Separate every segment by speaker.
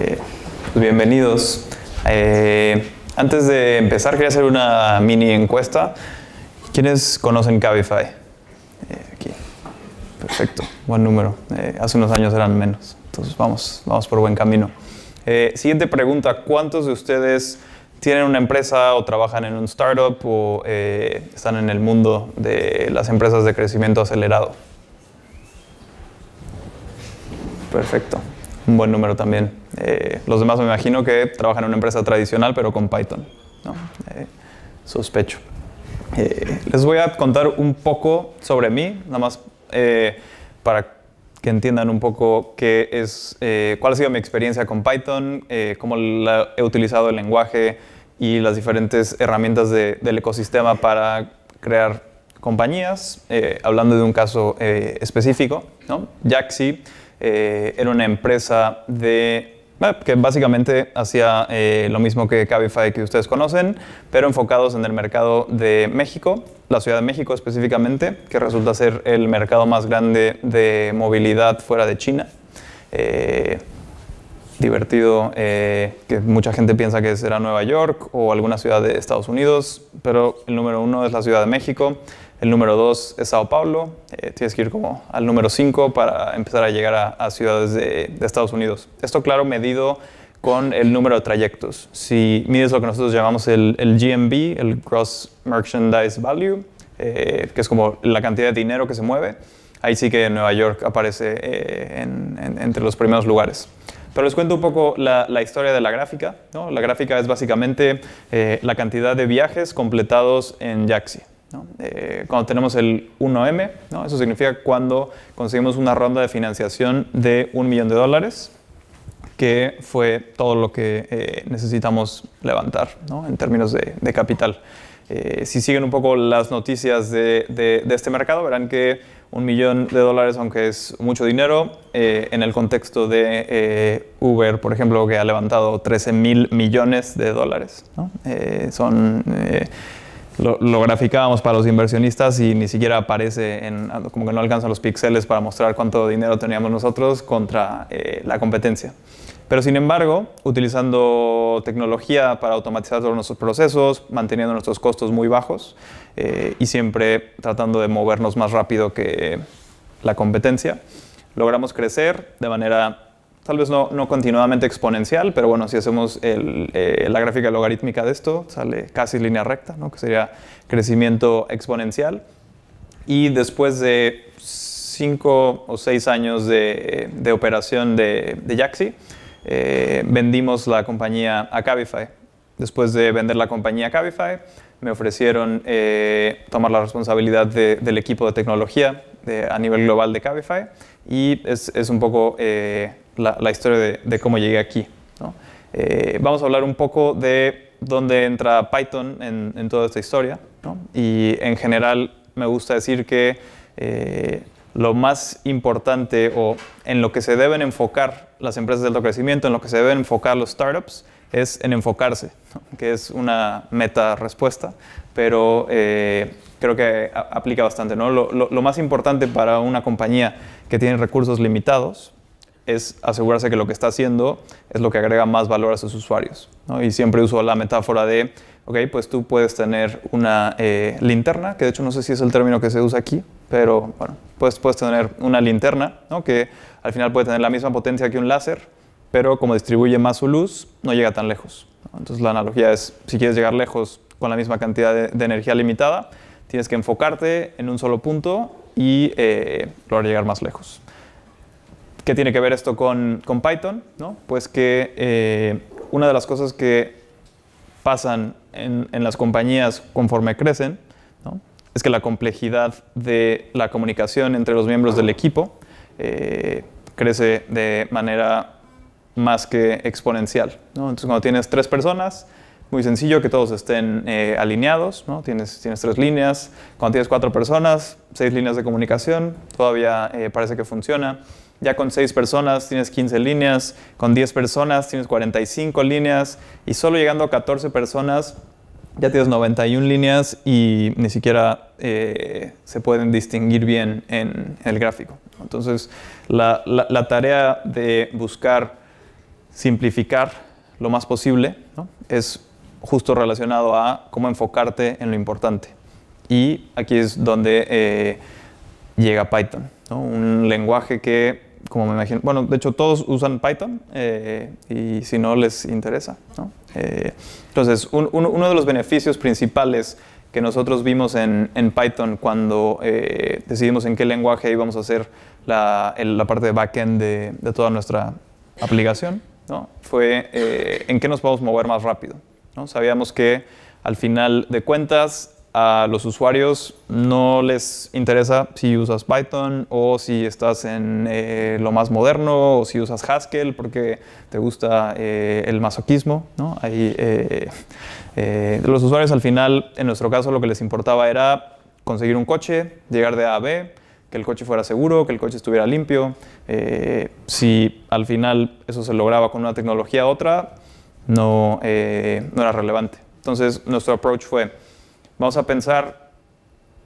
Speaker 1: Pues bienvenidos. Antes de empezar, quería hacer una mini encuesta. ¿Quiénes conocen Cabify? Aquí. Perfecto, buen número. Hace unos años eran menos, entonces vamos por buen camino. Siguiente pregunta, ¿cuántos de ustedes tienen una empresa o trabajan en un startup o están en el mundo de las empresas de crecimiento acelerado? Perfecto, un buen número también. Los demás me imagino que trabajan en una empresa tradicional pero con Python, ¿no? Sospecho. Les voy a contar un poco sobre mí, nada más para que entiendan un poco cuál ha sido mi experiencia con Python, cómo he utilizado el lenguaje y las diferentes herramientas del ecosistema para crear compañías, hablando de un caso específico, ¿no? Jaxi era una empresa que básicamente hacía lo mismo que Cabify que ustedes conocen, pero enfocados en el mercado de México, la Ciudad de México específicamente, que resulta ser el mercado más grande de movilidad fuera de China. Divertido, que mucha gente piensa que será Nueva York o alguna ciudad de Estados Unidos, pero el número 1 es la Ciudad de México, el número 2 es Sao Paulo, tienes que ir como al número 5 para empezar a llegar a ciudades de Estados Unidos. Esto, claro, medido con el número de trayectos. Si mides lo que nosotros llamamos el GMV, el Gross Merchandise Value, que es como la cantidad de dinero que se mueve, ahí sí que Nueva York aparece entre los primeros lugares. Pero les cuento un poco la historia de la gráfica, ¿no? La gráfica es básicamente la cantidad de viajes completados en Jaxi, ¿no? Cuando tenemos el 1M, ¿no? Eso significa cuando conseguimos una ronda de financiación de $1 millón, que fue todo lo que necesitamos levantar, ¿no? En términos de capital. Si siguen un poco las noticias de este mercado, verán que $1 millón, aunque es mucho dinero, en el contexto de Uber, por ejemplo, que ha levantado $13,000 millones, ¿no? Lo graficábamos para los inversionistas y ni siquiera aparece, como que no alcanzan los píxeles para mostrar cuánto dinero teníamos nosotros contra la competencia. Pero sin embargo, utilizando tecnología para automatizar todos nuestros procesos, manteniendo nuestros costos muy bajos y siempre tratando de movernos más rápido que la competencia, logramos crecer de manera tal vez no continuadamente exponencial, pero bueno, si hacemos la gráfica logarítmica de esto, sale casi línea recta, ¿no? Que sería crecimiento exponencial. Y después de 5 o 6 años de operación de Jaxi, vendimos la compañía a Cabify. Después de vender la compañía a Cabify, me ofrecieron tomar la responsabilidad del equipo de tecnología a nivel global de Cabify, y es un poco la historia de cómo llegué aquí, ¿no? Vamos a hablar un poco de dónde entra Python en toda esta historia, ¿no? Y en general me gusta decir que lo más importante o en lo que se deben enfocar las empresas de alto crecimiento, en lo que se deben enfocar los startups, es en enfocarse, ¿no? Que es una meta respuesta, pero creo que aplica bastante, ¿no? Lo más importante para una compañía que tiene recursos limitados es asegurarse que lo que está haciendo es lo que agrega más valor a sus usuarios, ¿no? Y siempre uso la metáfora de, ok, pues tú puedes tener una linterna, que de hecho no sé si es el término que se usa aquí, pero bueno, puedes tener una linterna, ¿no? Que al final puede tener la misma potencia que un láser, pero como distribuye más su luz, no llega tan lejos, ¿no? Entonces la analogía es, si quieres llegar lejos con la misma cantidad de energía limitada, tienes que enfocarte en un solo punto y lograr llegar más lejos. ¿Qué tiene que ver esto con Python, ¿no? Pues que una de las cosas que pasan en las compañías conforme crecen, ¿no? Es que la complejidad de la comunicación entre los miembros del equipo crece de manera más que exponencial, ¿no? Entonces, cuando tienes 3 personas, muy sencillo que todos estén alineados, ¿no? Tienes 3 líneas. Cuando tienes 4 personas, 6 líneas de comunicación, todavía parece que funciona. Ya con 6 personas tienes 15 líneas, con 10 personas tienes 45 líneas, y solo llegando a 14 personas ya tienes 91 líneas y ni siquiera se pueden distinguir bien en el gráfico. Entonces, la tarea de buscar simplificar lo más posible, ¿no? Es justo relacionado a cómo enfocarte en lo importante. Y aquí es donde llega Python, ¿no? Un lenguaje que, como me imagino, bueno, de hecho todos usan Python y si no les interesa, ¿no? Entonces, uno de los beneficios principales que nosotros vimos en Python cuando decidimos en qué lenguaje íbamos a hacer la parte de backend de toda nuestra aplicación, ¿no? Fue en qué nos podemos mover más rápido, ¿no? Sabíamos que al final de cuentas a los usuarios no les interesa si usas Python o si estás en lo más moderno o si usas Haskell porque te gusta el masoquismo, ¿no? Ahí, los usuarios al final, en nuestro caso, lo que les importaba era conseguir un coche, llegar de A a B, que el coche fuera seguro, que el coche estuviera limpio. Si al final eso se lograba con una tecnología u otra, no era relevante. Entonces, nuestro approach fue: vamos a pensar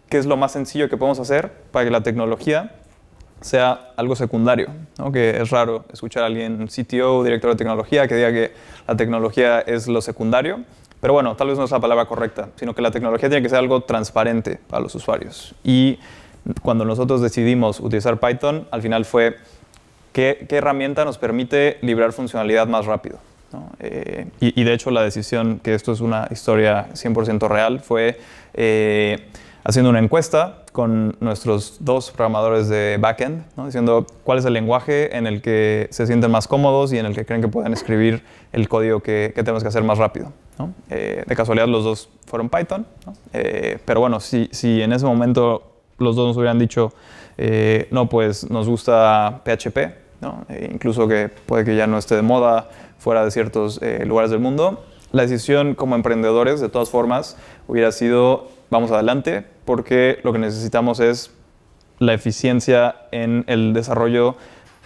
Speaker 1: qué es lo más sencillo que podemos hacer para que la tecnología sea algo secundario, ¿no? Que es raro escuchar a alguien, CTO, director de tecnología, que diga que la tecnología es lo secundario. Pero bueno, tal vez no es la palabra correcta, sino que la tecnología tiene que ser algo transparente para los usuarios. Y cuando nosotros decidimos utilizar Python, al final fue qué herramienta nos permite liberar funcionalidad más rápido, ¿no? Y de hecho la decisión, que esto es una historia 100% real, fue haciendo una encuesta con nuestros dos programadores de backend, ¿no? Diciendo cuál es el lenguaje en el que se sienten más cómodos y en el que creen que pueden escribir el código que tenemos que hacer más rápido, ¿no? De casualidad los dos fueron Python, ¿no? Pero bueno, si en ese momento los dos nos hubieran dicho, no, pues nos gusta PHP, ¿no? Incluso que puede que ya no esté de moda fuera de ciertos lugares del mundo, la decisión como emprendedores, de todas formas, hubiera sido: vamos adelante, porque lo que necesitamos es la eficiencia en el desarrollo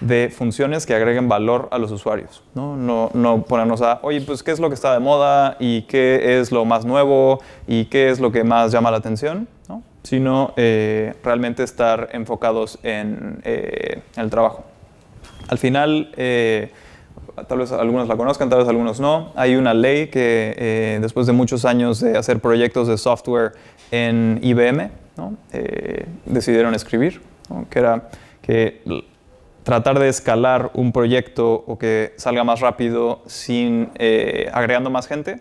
Speaker 1: de funciones que agreguen valor a los usuarios, ¿no? No ponernos a, oye, pues, ¿qué es lo que está de moda? ¿Y qué es lo más nuevo? ¿Y qué es lo que más llama la atención? ¿No? Sino realmente estar enfocados en el trabajo. Al final, tal vez algunos la conozcan, tal vez algunos no, hay una ley que después de muchos años de hacer proyectos de software en IBM, ¿no? Decidieron escribir, ¿no? Que era que tratar de escalar un proyecto o que salga más rápido sin agregando más gente,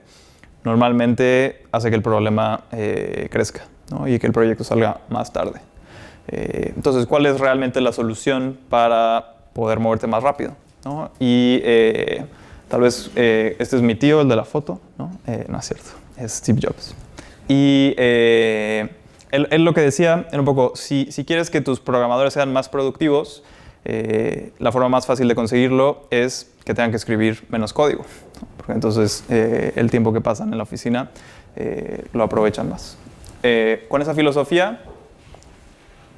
Speaker 1: normalmente hace que el problema crezca, ¿no? Y que el proyecto salga más tarde. Entonces, ¿cuál es realmente la solución para poder moverte más rápido, ¿no? Y tal vez este es mi tío, el de la foto, ¿no? No es cierto, es Steve Jobs. Y él lo que decía era un poco, si quieres que tus programadores sean más productivos, la forma más fácil de conseguirlo es que tengan que escribir menos código, ¿no? Porque entonces el tiempo que pasan en la oficina lo aprovechan más. Con esa filosofía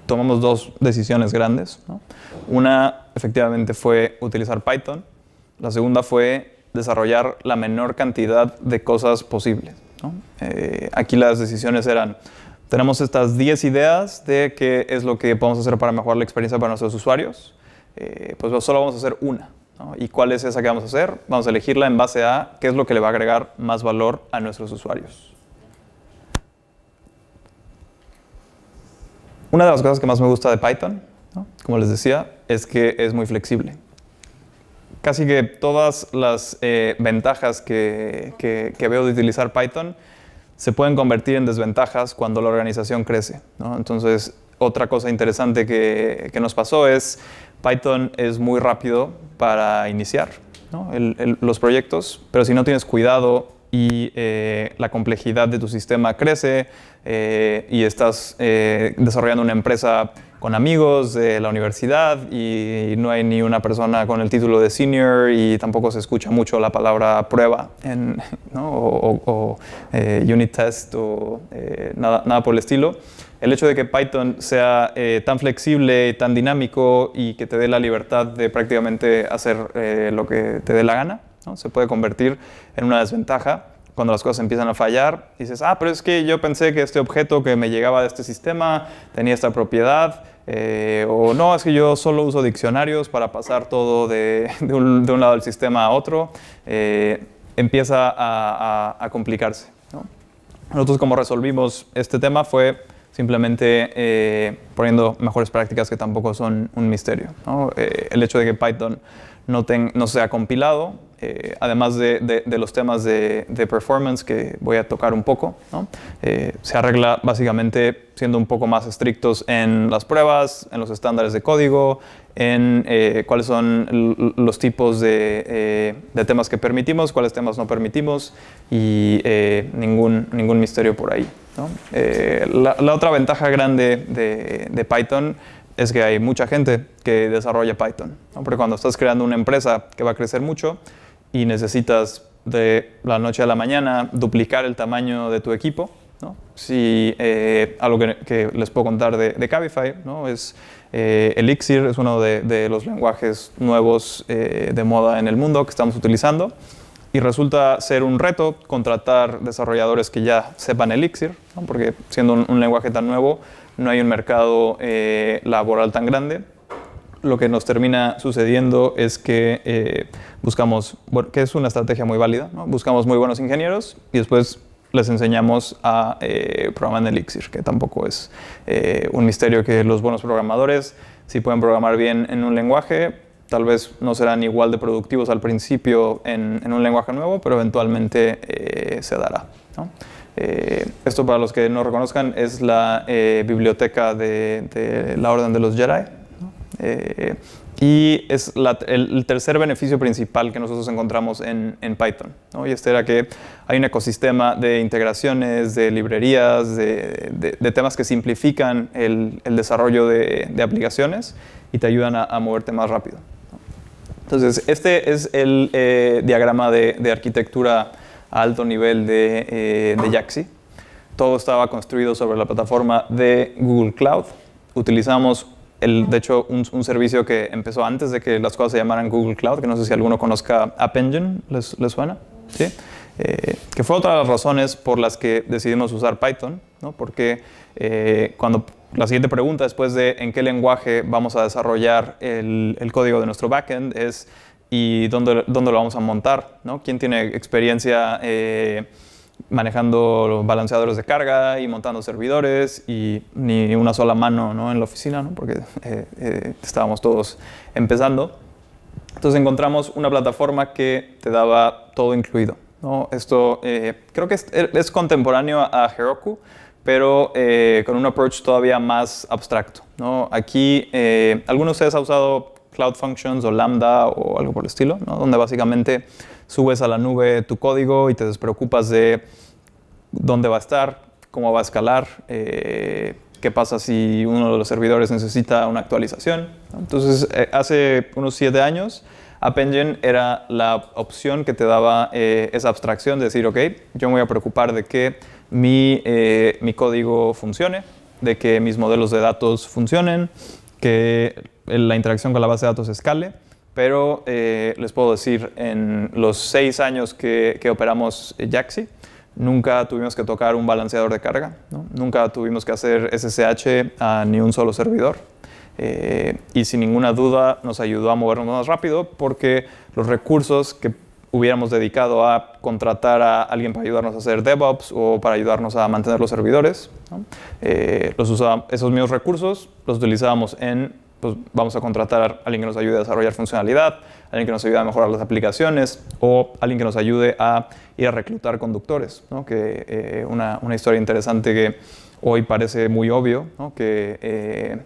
Speaker 1: tomamos dos decisiones grandes, ¿no? Una, efectivamente, fue utilizar Python. La segunda fue desarrollar la menor cantidad de cosas posibles, ¿no? Aquí las decisiones eran: tenemos estas 10 ideas de qué es lo que podemos hacer para mejorar la experiencia para nuestros usuarios. Pues solo vamos a hacer una, ¿no? ¿Y cuál es esa que vamos a hacer? Vamos a elegirla en base a qué es lo que le va a agregar más valor a nuestros usuarios. Una de las cosas que más me gusta de Python, ¿no? Como les decía, es que es muy flexible. Casi que todas las ventajas que veo de utilizar Python se pueden convertir en desventajas cuando la organización crece, ¿no? Entonces, otra cosa interesante que nos pasó es Python es muy rápido para iniciar, ¿no? Los proyectos, pero si no tienes cuidado y la complejidad de tu sistema crece y estás desarrollando una empresa con amigos de la universidad y no hay ni una persona con el título de senior y tampoco se escucha mucho la palabra prueba, ¿no? o unit test o nada por el estilo. El hecho de que Python sea tan flexible, tan dinámico y que te dé la libertad de prácticamente hacer lo que te dé la gana, ¿no? Se puede convertir en una desventaja cuando las cosas empiezan a fallar. Dices, pero es que yo pensé que este objeto que me llegaba de este sistema tenía esta propiedad, O no, es que yo solo uso diccionarios para pasar todo de un lado del sistema a otro. Empieza a complicarse, ¿no? Nosotros como resolvimos este tema fue simplemente poniendo mejores prácticas que tampoco son un misterio, ¿no? El hecho de que Python no sea compilado, además de los temas de performance que voy a tocar un poco, ¿no? Se arregla básicamente siendo un poco más estrictos en las pruebas, en los estándares de código, en cuáles son los tipos de temas que permitimos, cuáles temas no permitimos y ningún misterio por ahí, ¿no? La otra ventaja grande de Python es que hay mucha gente que desarrolla Python, ¿no? Porque cuando estás creando una empresa que va a crecer mucho y necesitas de la noche a la mañana duplicar el tamaño de tu equipo, ¿no? Si, algo que les puedo contar de Cabify, ¿no? Es Elixir, es uno de los lenguajes nuevos de moda en el mundo que estamos utilizando. Y resulta ser un reto contratar desarrolladores que ya sepan Elixir, ¿no? Porque siendo un lenguaje tan nuevo, no hay un mercado laboral tan grande. Lo que nos termina sucediendo es que buscamos, bueno, que es una estrategia muy válida, ¿no? Buscamos muy buenos ingenieros y después les enseñamos a programar en Elixir, que tampoco es un misterio que los buenos programadores, si pueden programar bien en un lenguaje, tal vez no serán igual de productivos al principio en un lenguaje nuevo, pero eventualmente se dará, ¿no? Esto, para los que no reconozcan, es la biblioteca de la Orden de los Jedi, ¿no? Y es el tercer beneficio principal que nosotros encontramos en Python, ¿no? Y este era que hay un ecosistema de integraciones, de librerías, de temas que simplifican el desarrollo de aplicaciones y te ayudan a moverte más rápido, ¿no? Entonces, este es el diagrama de arquitectura a alto nivel de Yaxi. Todo estaba construido sobre la plataforma de Google Cloud. Utilizamos, de hecho, un servicio que empezó antes de que las cosas se llamaran Google Cloud, que no sé si alguno conozca App Engine, ¿les suena? ¿Sí? Que fue otra de las razones por las que decidimos usar Python, ¿no? Porque cuando la siguiente pregunta después de en qué lenguaje vamos a desarrollar el código de nuestro backend es ¿y dónde lo vamos a montar, ¿no? ¿Quién tiene experiencia manejando los balanceadores de carga y montando servidores? Y ni una sola mano, ¿no? En la oficina, ¿no? Porque estábamos todos empezando. Entonces encontramos una plataforma que te daba todo incluido, ¿no? Esto creo que es contemporáneo a Heroku, pero con un approach todavía más abstracto, ¿no? Aquí, ¿alguno de ustedes ha usado Cloud Functions o Lambda o algo por el estilo, ¿no? Donde básicamente subes a la nube tu código y te despreocupas de dónde va a estar, cómo va a escalar, qué pasa si uno de los servidores necesita una actualización, ¿no? Entonces, hace unos 7 años, App Engine era la opción que te daba esa abstracción de decir, ok, yo me voy a preocupar de que mi código funcione, de que mis modelos de datos funcionen, que la interacción con la base de datos escale, pero les puedo decir, en los 6 años que operamos Yaxi, nunca tuvimos que tocar un balanceador de carga, ¿no? Nunca tuvimos que hacer SSH a ni un solo servidor. Y sin ninguna duda nos ayudó a movernos más rápido porque los recursos que hubiéramos dedicado a contratar a alguien para ayudarnos a hacer DevOps o para ayudarnos a mantener los servidores, ¿no? Esos mismos recursos los utilizábamos pues vamos a contratar a alguien que nos ayude a desarrollar funcionalidad, alguien que nos ayude a mejorar las aplicaciones o alguien que nos ayude a ir a reclutar conductores, ¿no? Que una historia interesante que hoy parece muy obvio, ¿no? Que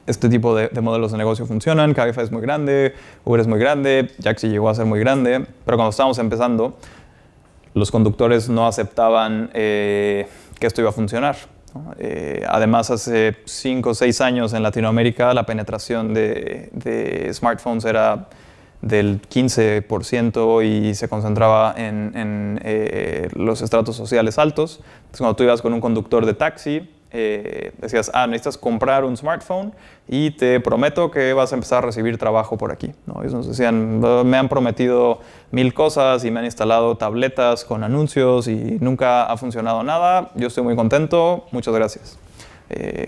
Speaker 1: este tipo de modelos de negocio funcionan. Cabify es muy grande, Uber es muy grande, Yaxi llegó a ser muy grande, pero cuando estábamos empezando, los conductores no aceptaban que esto iba a funcionar, ¿no? Además, hace 5 o 6 años en Latinoamérica la penetración de smartphones era del 15% y se concentraba en los estratos sociales altos. Entonces, cuando tú ibas con un conductor de taxi, decías, necesitas comprar un smartphone y te prometo que vas a empezar a recibir trabajo por aquí, ¿no? Ellos nos decían, me han prometido 1000 cosas y me han instalado tabletas con anuncios y nunca ha funcionado nada, yo estoy muy contento, muchas gracias.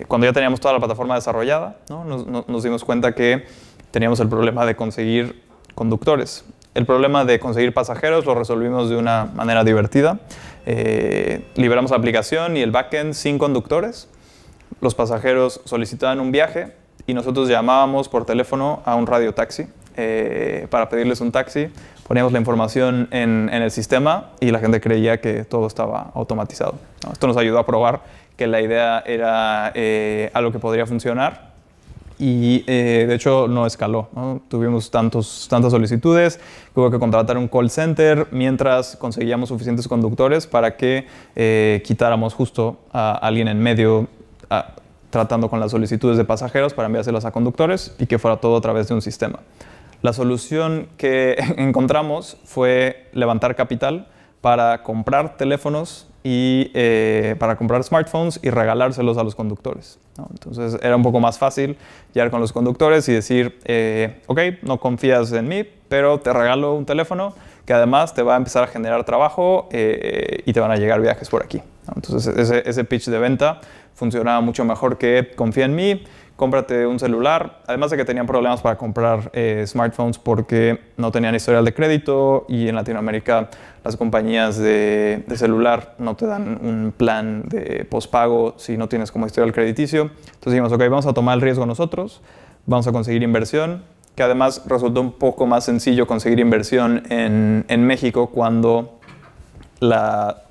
Speaker 1: Cuando ya teníamos toda la plataforma desarrollada, ¿no? Nos dimos cuenta que teníamos el problema de conseguir conductores. El problema de conseguir pasajeros lo resolvimos de una manera divertida. Liberamos la aplicación y el backend sin conductores. Los pasajeros solicitaban un viaje y nosotros llamábamos por teléfono a un radiotaxi para pedirles un taxi. Poníamos la información en el sistema y la gente creía que todo estaba automatizado, ¿no? Esto nos ayudó a probar que la idea era algo que podría funcionar y de hecho no escaló, ¿no? Tuvimos tantas solicitudes que hubo que contratar un call center mientras conseguíamos suficientes conductores para que quitáramos justo a alguien en medio tratando con las solicitudes de pasajeros para enviárselas a conductores y que fuera todo a través de un sistema. La solución que encontramos fue levantar capital para comprar teléfonos y para comprar smartphones y regalárselos a los conductores, ¿no? Entonces era un poco más fácil llegar con los conductores y decir, ok, no confías en mí, pero te regalo un teléfono que además te va a empezar a generar trabajo y te van a llegar viajes por aquí, ¿no? Entonces ese pitch de venta funcionaba mucho mejor que confía en mí, cómprate un celular. Además de que tenían problemas para comprar smartphones porque no tenían historial de crédito y en Latinoamérica las compañías de celular no te dan un plan de postpago si no tienes como historial crediticio. Entonces dijimos, ok, vamos a tomar el riesgo nosotros, vamos a conseguir inversión, que además resultó un poco más sencillo conseguir inversión en México cuando la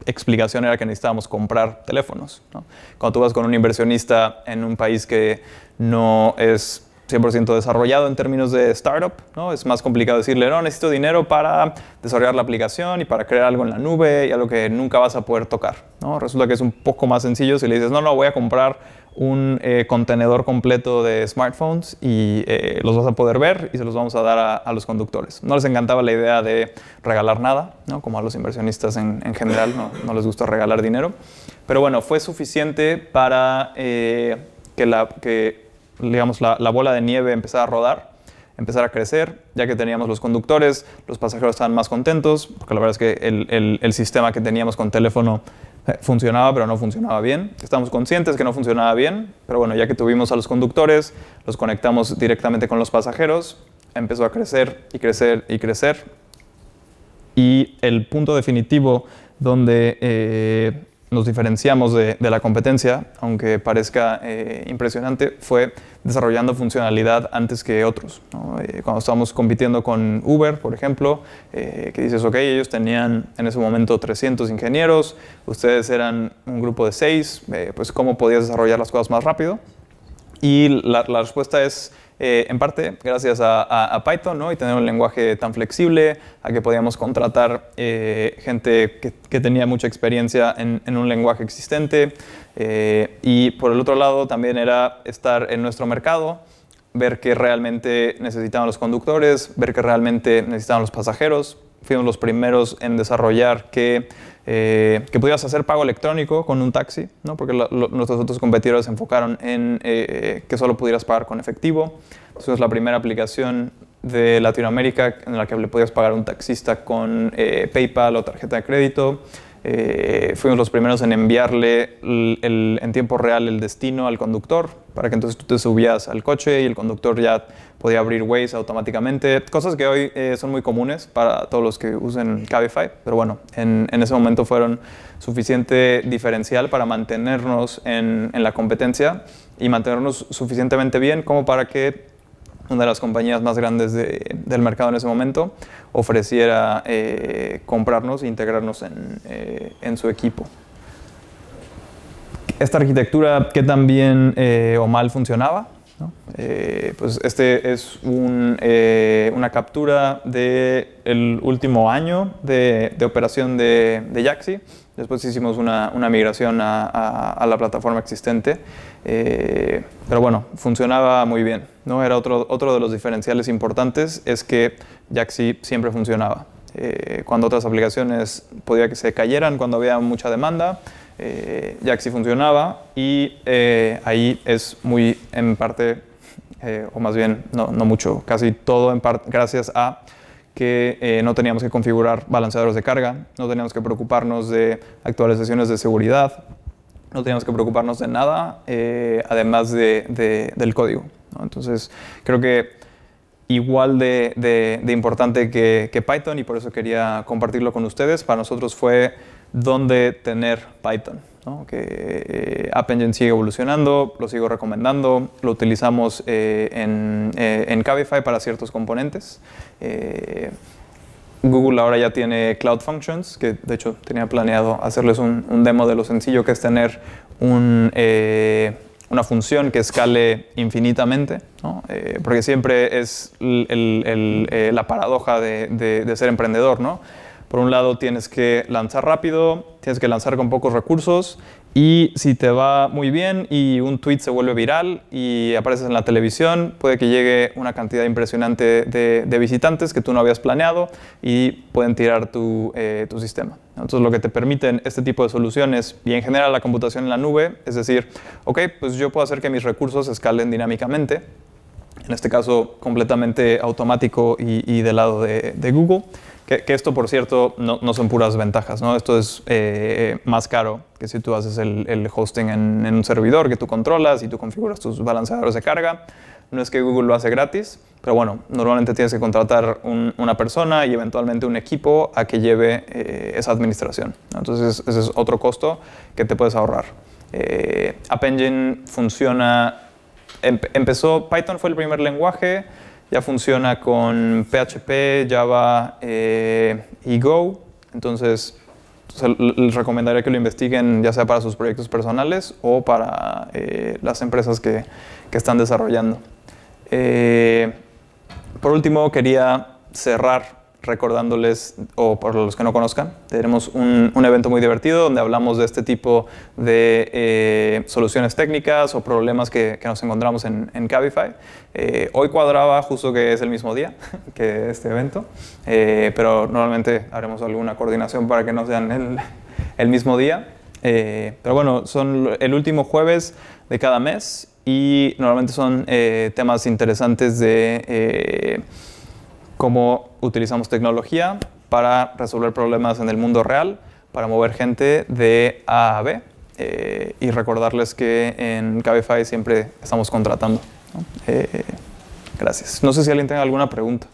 Speaker 1: explicación era que necesitábamos comprar teléfonos, ¿no? Cuando tú vas con un inversionista en un país que no es 100% desarrollado en términos de startup, ¿no? Es más complicado decirle, no, necesito dinero para desarrollar la aplicación y para crear algo en la nube y algo que nunca vas a poder tocar, ¿no? Resulta que es un poco más sencillo si le dices, no, voy a comprar un contenedor completo de smartphones y los vas a poder ver y se los vamos a dar a los conductores. No les encantaba la idea de regalar nada, ¿no? Como a los inversionistas en general no les gusta regalar dinero. Pero bueno, fue suficiente para que digamos, la bola de nieve empezara a rodar, empezara a crecer, ya que teníamos los conductores, los pasajeros estaban más contentos, porque la verdad es que el sistema que teníamos con teléfono funcionaba, pero no funcionaba bien. Estamos conscientes que no funcionaba bien, pero bueno, ya que tuvimos a los conductores, los conectamos directamente con los pasajeros, empezó a crecer y crecer y crecer. Y el punto definitivo donde nos diferenciamos de la competencia, aunque parezca impresionante, fue desarrollando funcionalidad antes que otros, ¿no? Cuando estábamos compitiendo con Uber, por ejemplo, que dices, ok, ellos tenían en ese momento 300 ingenieros, ustedes eran un grupo de 6, pues ¿cómo podías desarrollar las cosas más rápido? Y la respuesta es, en parte, gracias a Python, ¿no? Y tener un lenguaje tan flexible, a que podíamos contratar gente que tenía mucha experiencia en un lenguaje existente. Y por el otro lado, también era estar en nuestro mercado, ver qué realmente necesitaban los conductores, ver qué realmente necesitaban los pasajeros. Fuimos los primeros en desarrollar que pudieras hacer pago electrónico con un taxi, ¿no? Porque nuestros otros competidores se enfocaron en que solo pudieras pagar con efectivo. Entonces, la primera aplicación de Latinoamérica en la que le podías pagar a un taxista con PayPal o tarjeta de crédito. Fuimos los primeros en enviarle en tiempo real el destino al conductor para que entonces tú te subías al coche y el conductor ya podía abrir Waze automáticamente. Cosas que hoy son muy comunes para todos los que usen Cabify, pero bueno, en ese momento fueron suficiente diferencial para mantenernos en la competencia y mantenernos suficientemente bien como para que una de las compañías más grandes del mercado en ese momento ofreciera comprarnos e integrarnos en su equipo. Esta arquitectura, ¿qué tan bien o mal funcionaba? ¿No? Pues este es una captura del último año de operación de Yaxi. Después hicimos una migración a la plataforma existente, pero bueno, funcionaba muy bien, ¿no? Era otro de los diferenciales importantes, es que Yaxi siempre funcionaba. Cuando otras aplicaciones podía que se cayeran cuando había mucha demanda, Yaxi funcionaba y ahí es muy en parte, o más bien no mucho, casi todo en parte gracias a que no teníamos que configurar balanceadores de carga, no teníamos que preocuparnos de actualizaciones de seguridad, no teníamos que preocuparnos de nada, además del código, ¿no? Entonces, creo que igual de importante que Python, y por eso quería compartirlo con ustedes, para nosotros fue dónde tener Python, ¿no? Que App Engine sigue evolucionando, lo sigo recomendando, lo utilizamos en Cabify para ciertos componentes. Google ahora ya tiene Cloud Functions, que de hecho tenía planeado hacerles un demo de lo sencillo que es tener una función que escale infinitamente, ¿no? Porque siempre es la paradoja de ser emprendedor, ¿no? Por un lado tienes que lanzar rápido, tienes que lanzar con pocos recursos, y si te va muy bien y un tweet se vuelve viral y apareces en la televisión, puede que llegue una cantidad impresionante de visitantes que tú no habías planeado y pueden tirar tu sistema. Entonces, lo que te permiten este tipo de soluciones y en general la computación en la nube es decir, ok, pues yo puedo hacer que mis recursos escalen dinámicamente, en este caso completamente automático y del lado de Google. Que esto, por cierto, no son puras ventajas, ¿no? Esto es más caro que si tú haces el hosting en un servidor que tú controlas y tú configuras tus balanceadores de carga. No es que Google lo hace gratis, pero bueno, normalmente tienes que contratar una persona y eventualmente un equipo a que lleve esa administración, ¿no? Entonces, ese es otro costo que te puedes ahorrar. App Engine funciona... Python fue el primer lenguaje. Ya funciona con PHP, Java y Go. Entonces, les recomendaría que lo investiguen ya sea para sus proyectos personales o para las empresas que están desarrollando. Por último, quería cerrar recordándoles, o por los que no conozcan, tenemos un evento muy divertido donde hablamos de este tipo de soluciones técnicas o problemas que nos encontramos en Cabify. Hoy cuadraba justo que es el mismo día que este evento, pero normalmente haremos alguna coordinación para que no sean el mismo día. Pero bueno, son el último jueves de cada mes y normalmente son temas interesantes de cómo utilizamos tecnología para resolver problemas en el mundo real, para mover gente de A a B, y recordarles que en Cabify siempre estamos contratando, ¿no? Gracias. No sé si alguien tenga alguna pregunta.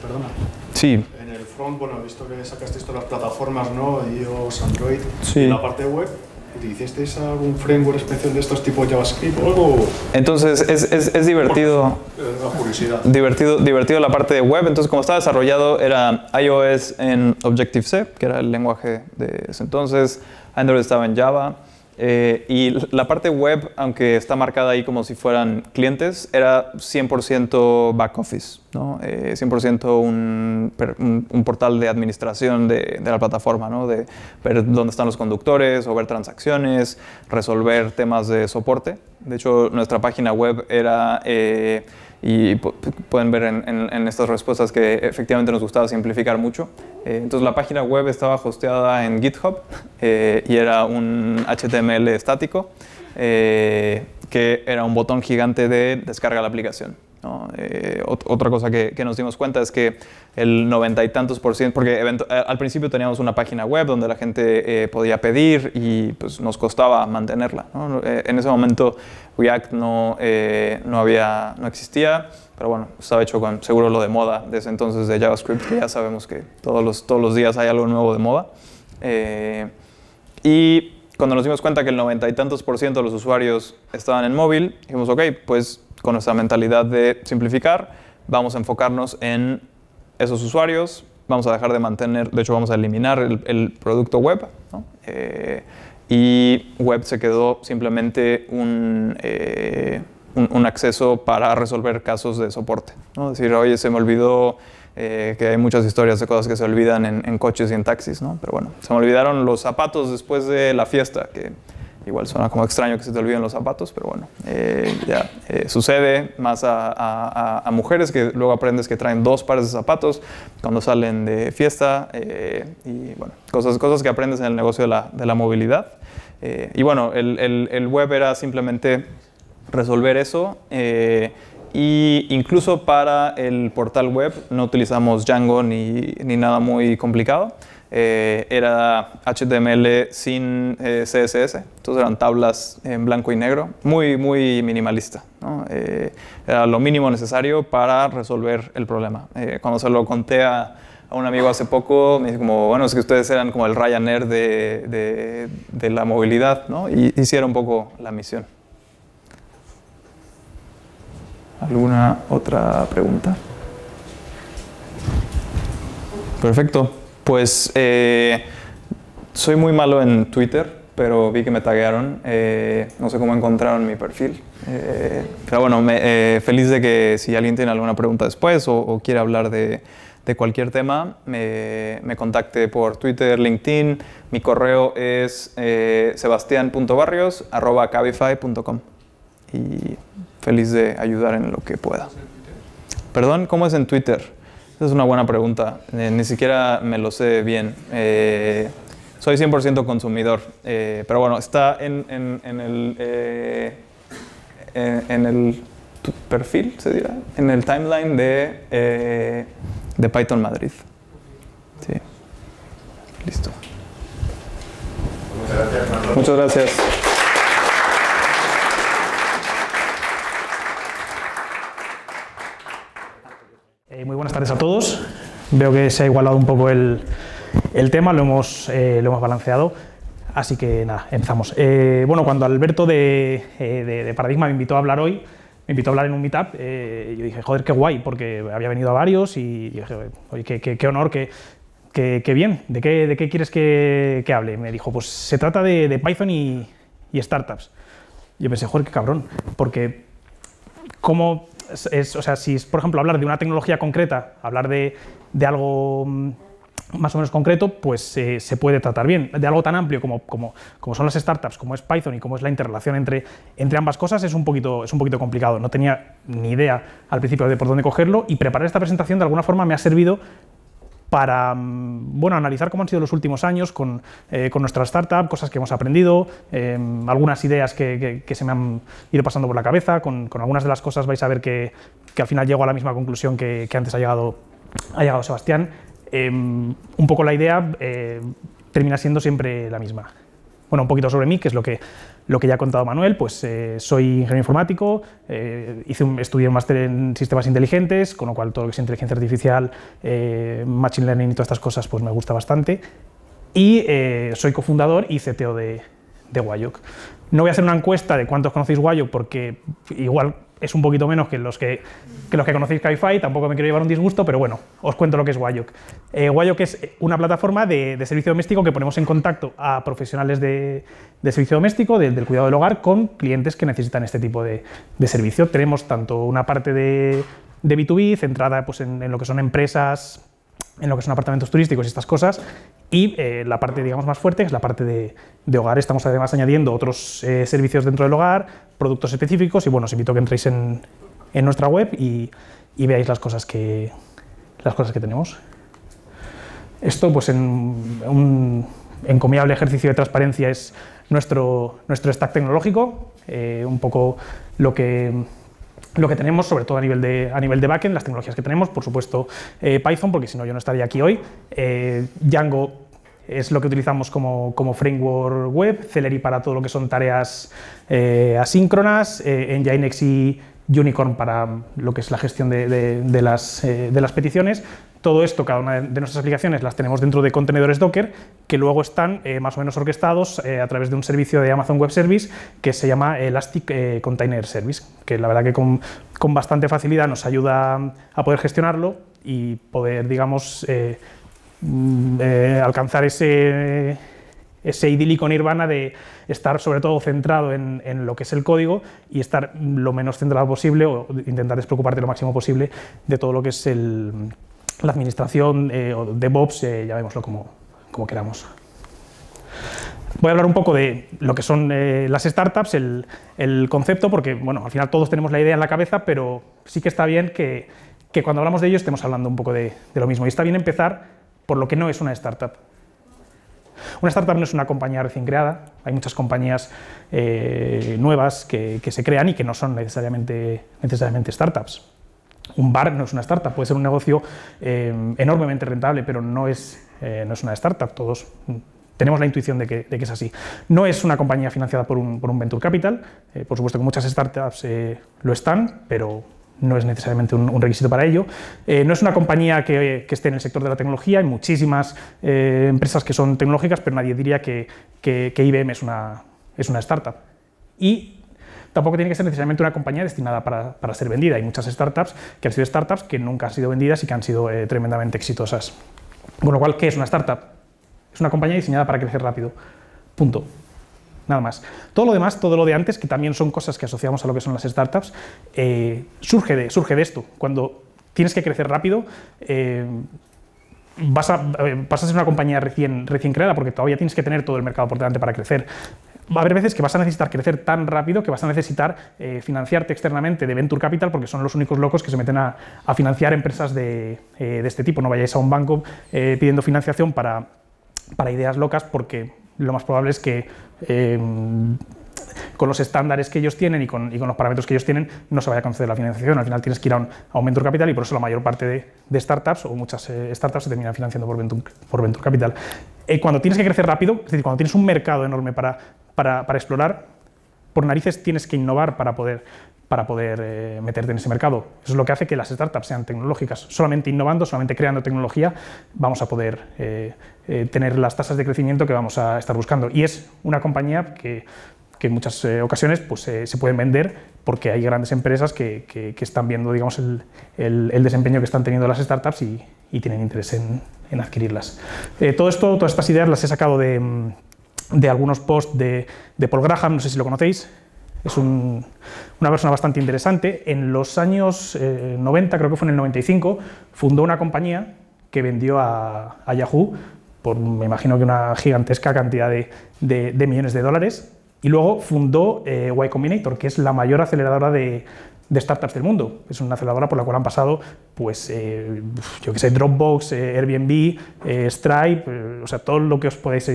Speaker 2: Perdona.
Speaker 1: Sí.
Speaker 2: En el front, bueno, he visto que sacasteis todas las plataformas, ¿no? iOS, Android.
Speaker 1: Sí.
Speaker 2: En la parte web, ¿utilizasteis algún framework especial de estos tipo JavaScript o algo?
Speaker 1: Entonces, es divertido.
Speaker 2: La curiosidad.
Speaker 1: Divertido la parte de web. Entonces, como estaba desarrollado, era iOS en Objective-C, que era el lenguaje de ese entonces. Android estaba en Java. Y la parte web, aunque está marcada ahí como si fueran clientes, era 100% back office, ¿no? 100% un portal de administración de la plataforma, ¿no? De ver dónde están los conductores o ver transacciones, resolver temas de soporte. De hecho, nuestra página web era... y pueden ver en estas respuestas que efectivamente nos gustaba simplificar mucho. Entonces la página web estaba hosteada en GitHub y era un HTML estático que era un botón gigante de descarga la aplicación, ¿no? Otra cosa que nos dimos cuenta es que el 90 y tantos %, porque al principio teníamos una página web donde la gente podía pedir y pues, nos costaba mantenerla, ¿no? En ese momento React no existía, pero bueno, estaba hecho con seguro lo de moda desde entonces de JavaScript, que ya sabemos que todos los días hay algo nuevo de moda. Y cuando nos dimos cuenta que el 90 y tantos % de los usuarios estaban en móvil, dijimos, ok, pues con nuestra mentalidad de simplificar, vamos a enfocarnos en esos usuarios, vamos a dejar de mantener, de hecho vamos a eliminar el producto web, ¿no? Y web se quedó simplemente un acceso para resolver casos de soporte, ¿no? Es decir, oye, se me olvidó que hay muchas historias de cosas que se olvidan en coches y en taxis, ¿no? Pero bueno, se me olvidaron los zapatos después de la fiesta, que igual suena como extraño que se te olviden los zapatos, pero bueno, sucede más a mujeres que luego aprendes que traen 2 pares de zapatos cuando salen de fiesta, y bueno, cosas que aprendes en el negocio de la movilidad. Y bueno, el web era simplemente resolver eso, y incluso para el portal web no utilizamos Django ni nada muy complicado. era HTML sin CSS, entonces eran tablas en blanco y negro, muy, muy minimalista, ¿no? Era lo mínimo necesario para resolver el problema. Cuando se lo conté a un amigo hace poco, me dijo como, bueno, es que ustedes eran como el Ryanair de la movilidad, ¿no? Y hicieron un poco la misión. ¿Alguna otra pregunta? Perfecto. Pues soy muy malo en Twitter, pero vi que me taguearon. No sé cómo encontraron mi perfil. Pero bueno, feliz de que si alguien tiene alguna pregunta después o quiere hablar de cualquier tema, me contacte por Twitter, LinkedIn. Mi correo es sebastian.barrios@cabify.com. Y feliz de ayudar en lo que pueda. Perdón, ¿cómo es en Twitter? Esa es una buena pregunta. Ni siquiera me lo sé bien. Soy 100% consumidor. Pero bueno, está en el perfil, se dirá, en el timeline de Python Madrid. Sí. Listo.
Speaker 2: Muchas gracias, Marlon.
Speaker 1: Muchas gracias.
Speaker 3: Muy buenas tardes a todos. Veo que se ha igualado un poco el tema, lo hemos balanceado. Así que nada, empezamos. Bueno, cuando Alberto de Paradigma me invitó a hablar hoy, me invitó a hablar en un meetup, yo dije, joder, qué guay, porque había venido a varios y dije, oye, qué honor, qué bien, ¿de qué quieres que hable? Me dijo, pues se trata de Python y startups. Yo pensé, joder, qué cabrón, porque ¿cómo o sea, si es, por ejemplo, hablar de una tecnología concreta, hablar de algo más o menos concreto, pues se puede tratar bien. De algo tan amplio como son las startups, como es Python y como es la interrelación entre ambas cosas, es un poquito complicado. No tenía ni idea al principio de por dónde cogerlo, y preparar esta presentación de alguna forma me ha servido para bueno, analizar cómo han sido los últimos años con nuestra startup, cosas que hemos aprendido, algunas ideas que se me han ido pasando por la cabeza. Con algunas de las cosas vais a ver que al final llego a la misma conclusión que antes ha llegado Sebastián. Un poco la idea termina siendo siempre la misma. Bueno, un poquito sobre mí, que es lo que ya ha contado Manuel. Pues soy ingeniero informático, estudié un máster en sistemas inteligentes, con lo cual todo lo que es inteligencia artificial, machine learning y todas estas cosas pues me gusta bastante. Y soy cofundador y CTO de Wayok. No voy a hacer una encuesta de cuántos conocéis Wayok, porque igual es un poquito menos que los que conocéis Cabify. Tampoco me quiero llevar un disgusto, pero bueno, os cuento lo que es Wayok. Wayok es una plataforma de servicio doméstico que ponemos en contacto a profesionales de servicio doméstico, del cuidado del hogar, con clientes que necesitan este tipo de servicio. Tenemos tanto una parte de B2B, centrada pues, en lo que son empresas, en lo que son apartamentos turísticos y estas cosas, y la parte, digamos, más fuerte, que es la parte de hogar. Estamos además añadiendo otros servicios dentro del hogar, productos específicos, y bueno, os invito a que entréis en nuestra web y veáis las cosas que tenemos. Esto, pues, en un encomiable ejercicio de transparencia, es nuestro stack tecnológico, un poco lo que tenemos, sobre todo a nivel de backend, las tecnologías que tenemos, por supuesto Python, porque si no yo no estaría aquí hoy. Django es lo que utilizamos como framework web, Celery para todo lo que son tareas asíncronas, Nginx y Unicorn para lo que es la gestión de las peticiones. Todo esto, cada una de nuestras aplicaciones las tenemos dentro de contenedores Docker, que luego están más o menos orquestados a través de un servicio de Amazon Web Service que se llama Elastic Container Service, que la verdad que con bastante facilidad nos ayuda a poder gestionarlo y poder, digamos, alcanzar ese idílico nirvana de estar sobre todo centrado en lo que es el código y estar lo menos centrado posible, o intentar despreocuparte lo máximo posible de todo lo que es la administración o DevOps, llamémoslo como queramos. Voy a hablar un poco de lo que son las startups, el concepto, porque bueno, al final todos tenemos la idea en la cabeza, pero sí que está bien que cuando hablamos de ello estemos hablando un poco de lo mismo. Y está bien empezar por lo que no es una startup. Una startup no es una compañía recién creada. Hay muchas compañías nuevas que se crean y que no son necesariamente startups. Un bar no es una startup, puede ser un negocio enormemente rentable, pero no es no es una startup, todos tenemos la intuición de que es así. No es una compañía financiada por un venture capital, por supuesto que muchas startups lo están, pero no es necesariamente un requisito para ello. No es una compañía que esté en el sector de la tecnología, hay muchísimas empresas que son tecnológicas, pero nadie diría que IBM es una startup. Y tampoco tiene que ser necesariamente una compañía destinada para ser vendida. Hay muchas startups que han sido startups que nunca han sido vendidas y que han sido tremendamente exitosas. Con lo cual, ¿qué es una startup? Es una compañía diseñada para crecer rápido. Punto. Nada más. Todo lo demás, todo lo de antes, que también son cosas que asociamos a lo que son las startups, surge de esto. Cuando tienes que crecer rápido, vas a ser una compañía recién creada porque todavía tienes que tener todo el mercado por delante para crecer. Va a haber veces que vas a necesitar crecer tan rápido que vas a necesitar financiarte externamente de Venture Capital porque son los únicos locos que se meten a financiar empresas de este tipo. No vayáis a un banco pidiendo financiación para ideas locas porque lo más probable es que con los estándares que ellos tienen y con los parámetros que ellos tienen no se vaya a conceder la financiación. Al final tienes que ir a un Venture Capital y por eso la mayor parte de startups o muchas startups se terminan financiando por Venture Capital. Cuando tienes que crecer rápido, es decir, cuando tienes un mercado enorme para explorar, por narices tienes que innovar para poder meterte en ese mercado. Eso es lo que hace que las startups sean tecnológicas. Solamente innovando, solamente creando tecnología, vamos a poder tener las tasas de crecimiento que vamos a estar buscando. Y es una compañía que en muchas ocasiones pues, se pueden vender porque hay grandes empresas que están viendo, digamos, el desempeño que están teniendo las startups y tienen interés en adquirirlas. Todas estas ideas las he sacado de algunos posts de Paul Graham, no sé si lo conocéis. Es una persona bastante interesante. En los años 90, creo que fue en el 95, fundó una compañía que vendió a Yahoo por, me imagino que una gigantesca cantidad de millones de dólares. Y luego fundó Y Combinator, que es la mayor aceleradora de startups del mundo. Es una aceleradora por la cual han pasado, pues, yo que sé, Dropbox, Airbnb, Stripe, o sea, todo lo que os podéis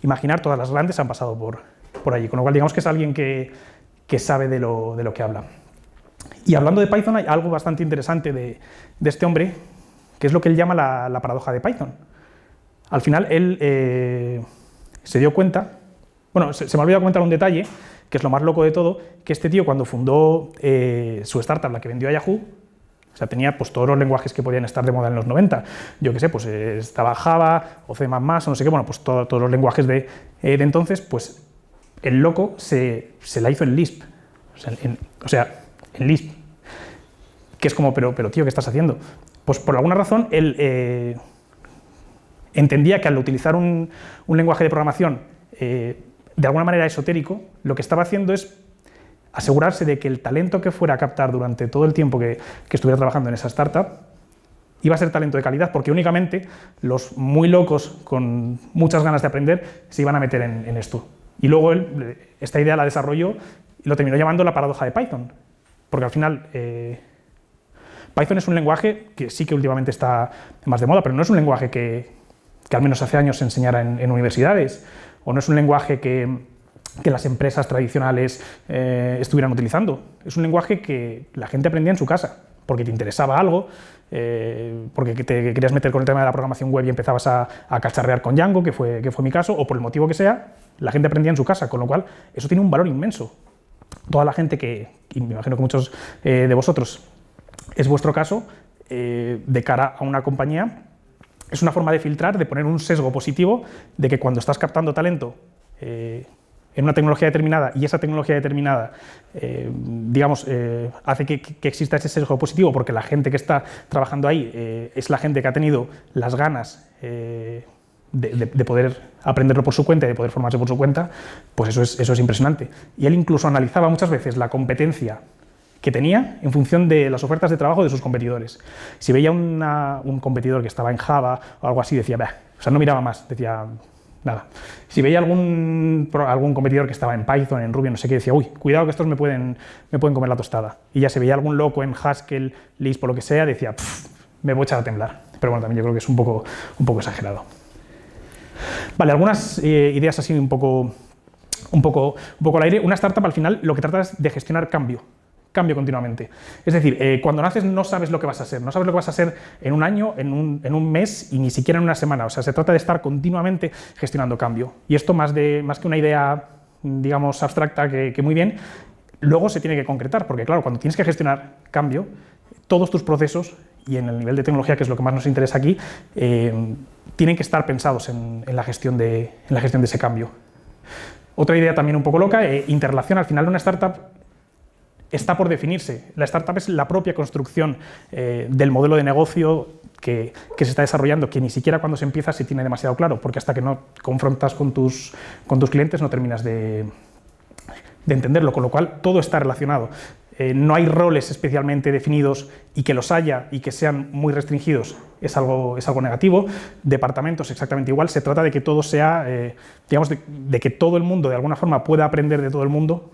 Speaker 3: imaginar, todas las grandes han pasado por allí. Con lo cual, digamos que es alguien que sabe de lo que habla. Y hablando de Python, hay algo bastante interesante de este hombre, que es lo que él llama la paradoja de Python. Al final, él se dio cuenta, bueno, se me olvidó comentar un detalle, que es lo más loco de todo, que este tío cuando fundó su startup, la que vendió a Yahoo, o sea, tenía pues, todos los lenguajes que podían estar de moda en los 90. Yo qué sé, pues estaba Java o C++, o no sé qué, bueno, pues todos los lenguajes de entonces, pues el loco se la hizo en Lisp. O sea, en Lisp. Que es como, pero tío, ¿qué estás haciendo? Pues por alguna razón él entendía que al utilizar un lenguaje de programación de alguna manera esotérico, lo que estaba haciendo es asegurarse de que el talento que fuera a captar durante todo el tiempo que estuviera trabajando en esa startup iba a ser talento de calidad, porque únicamente los muy locos con muchas ganas de aprender se iban a meter en esto. Y luego él esta idea la desarrolló y lo terminó llamando la paradoja de Python, porque al final Python es un lenguaje que sí que últimamente está más de moda, pero no es un lenguaje que al menos hace años se enseñara en universidades, o no es un lenguaje que las empresas tradicionales estuvieran utilizando. Es un lenguaje que la gente aprendía en su casa, porque te interesaba algo, porque te querías meter con el tema de la programación web y empezabas a cacharrear con Django, que fue mi caso, o por el motivo que sea, la gente aprendía en su casa, con lo cual eso tiene un valor inmenso. Toda la gente y me imagino que muchos de vosotros es vuestro caso, de cara a una compañía, es una forma de filtrar, de poner un sesgo positivo de que cuando estás captando talento en una tecnología determinada y esa tecnología determinada, digamos, hace que exista ese sesgo positivo porque la gente que está trabajando ahí es la gente que ha tenido las ganas de poder aprenderlo por su cuenta y de poder formarse por su cuenta, pues eso es impresionante. Y él incluso analizaba muchas veces la competencia que tenía en función de las ofertas de trabajo de sus competidores. Si veía un competidor que estaba en Java o algo así, decía, bah, o sea, no miraba más, decía nada. Si veía algún competidor que estaba en Python, en Ruby, no sé qué, decía, uy, cuidado que estos me pueden comer la tostada. Y ya se veía algún loco en Haskell, Lisp o lo que sea, decía, me voy a echar a temblar. Pero bueno, también yo creo que es un poco exagerado. Vale, algunas ideas así un poco al aire. Una startup al final lo que trata es de gestionar cambio cambio continuamente. Es decir, cuando naces no sabes lo que vas a ser, no sabes lo que vas a ser en un año, en un mes y ni siquiera en una semana. O sea, se trata de estar continuamente gestionando cambio. Y esto más que una idea, digamos, abstracta que muy bien, luego se tiene que concretar, porque claro, cuando tienes que gestionar cambio, todos tus procesos, y en el nivel de tecnología, que es lo que más nos interesa aquí, tienen que estar pensados en la gestión de ese cambio. Otra idea también un poco loca, interrelación. Al final de una startup está por definirse. La startup es la propia construcción del modelo de negocio que se está desarrollando, que ni siquiera cuando se empieza se tiene demasiado claro, porque hasta que no confrontas con tus clientes no terminas de entenderlo, con lo cual todo está relacionado. No hay roles especialmente definidos, y que los haya y que sean muy restringidos es algo negativo. Departamentos exactamente igual. Se trata de que todo sea, digamos, de que todo el mundo de alguna forma pueda aprender de todo el mundo,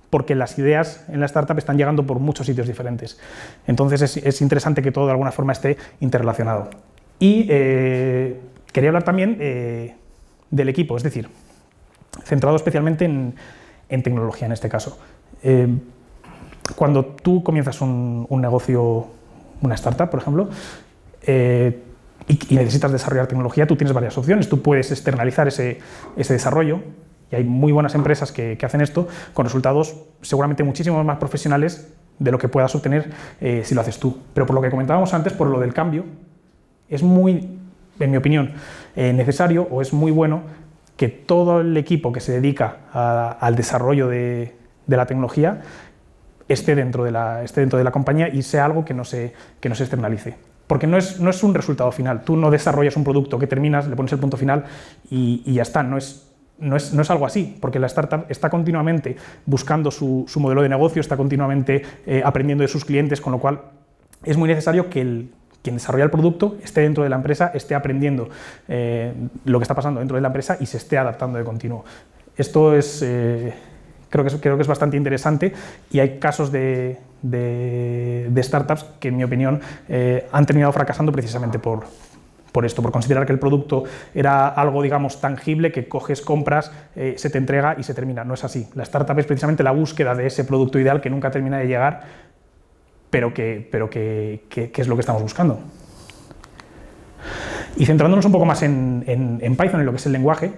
Speaker 3: porque las ideas en la startup están llegando por muchos sitios diferentes. Entonces es interesante que todo de alguna forma esté interrelacionado. Y quería hablar también del equipo, es decir, centrado especialmente en tecnología en este caso. Cuando tú comienzas un negocio, una startup, por ejemplo, y necesitas desarrollar tecnología, tú tienes varias opciones. Tú puedes externalizar ese desarrollo, y hay muy buenas empresas que hacen esto, con resultados seguramente muchísimo más profesionales de lo que puedas obtener si lo haces tú. Pero por lo que comentábamos antes, por lo del cambio, es muy, en mi opinión, necesario, o es muy bueno que todo el equipo que se dedica al desarrollo de la tecnología esté dentro de la compañía y sea algo que no se externalice. Porque no es un resultado final. Tú no desarrollas un producto que terminas, le pones el punto final y ya está. No es algo así, porque la startup está continuamente buscando su modelo de negocio, está continuamente aprendiendo de sus clientes, con lo cual es muy necesario que quien desarrolla el producto esté dentro de la empresa, esté aprendiendo lo que está pasando dentro de la empresa y se esté adaptando de continuo. Esto es... Creo que es bastante interesante, y hay casos de startups que, en mi opinión, han terminado fracasando precisamente por esto, por considerar que el producto era algo, digamos, tangible, que coges, compras, se te entrega y se termina. No es así. La startup es precisamente la búsqueda de ese producto ideal que nunca termina de llegar, pero que es lo que estamos buscando. Y centrándonos un poco más en Python, en lo que es el lenguaje,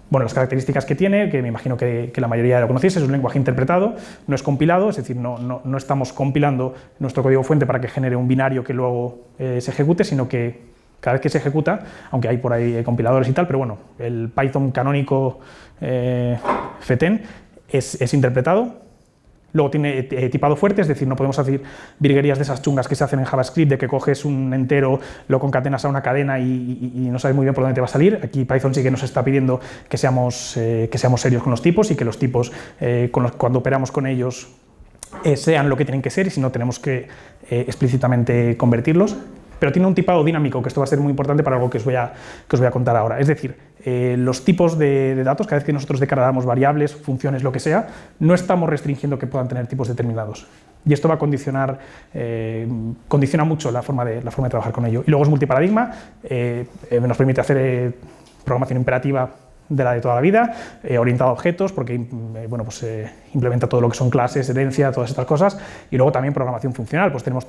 Speaker 3: bueno, las características que tiene, que me imagino que la mayoría lo conocéis, es un lenguaje interpretado, no es compilado, es decir, no estamos compilando nuestro código fuente para que genere un binario que luego se ejecute, sino que cada vez que se ejecuta, aunque hay por ahí compiladores y tal, pero bueno, el Python canónico FETEN es interpretado. Luego tiene tipado fuerte, es decir, no podemos hacer virguerías de esas chungas que se hacen en JavaScript, de que coges un entero, lo concatenas a una cadena y no sabes muy bien por dónde te va a salir. Aquí Python sí que nos está pidiendo que seamos serios con los tipos, y que los tipos, cuando operamos con ellos, sean lo que tienen que ser, y si no, tenemos que explícitamente convertirlos. Pero tiene un tipado dinámico, que esto va a ser muy importante para algo que os voy a contar ahora. Es decir, los tipos de datos, cada vez que nosotros declaramos variables, funciones, lo que sea, no estamos restringiendo que puedan tener tipos determinados. Y esto va a condiciona mucho la forma de trabajar con ello. Y luego es multiparadigma, nos permite hacer programación imperativa de la de toda la vida, orientado a objetos, porque implementa todo lo que son clases, herencia, todas estas cosas. Y luego también programación funcional, pues tenemos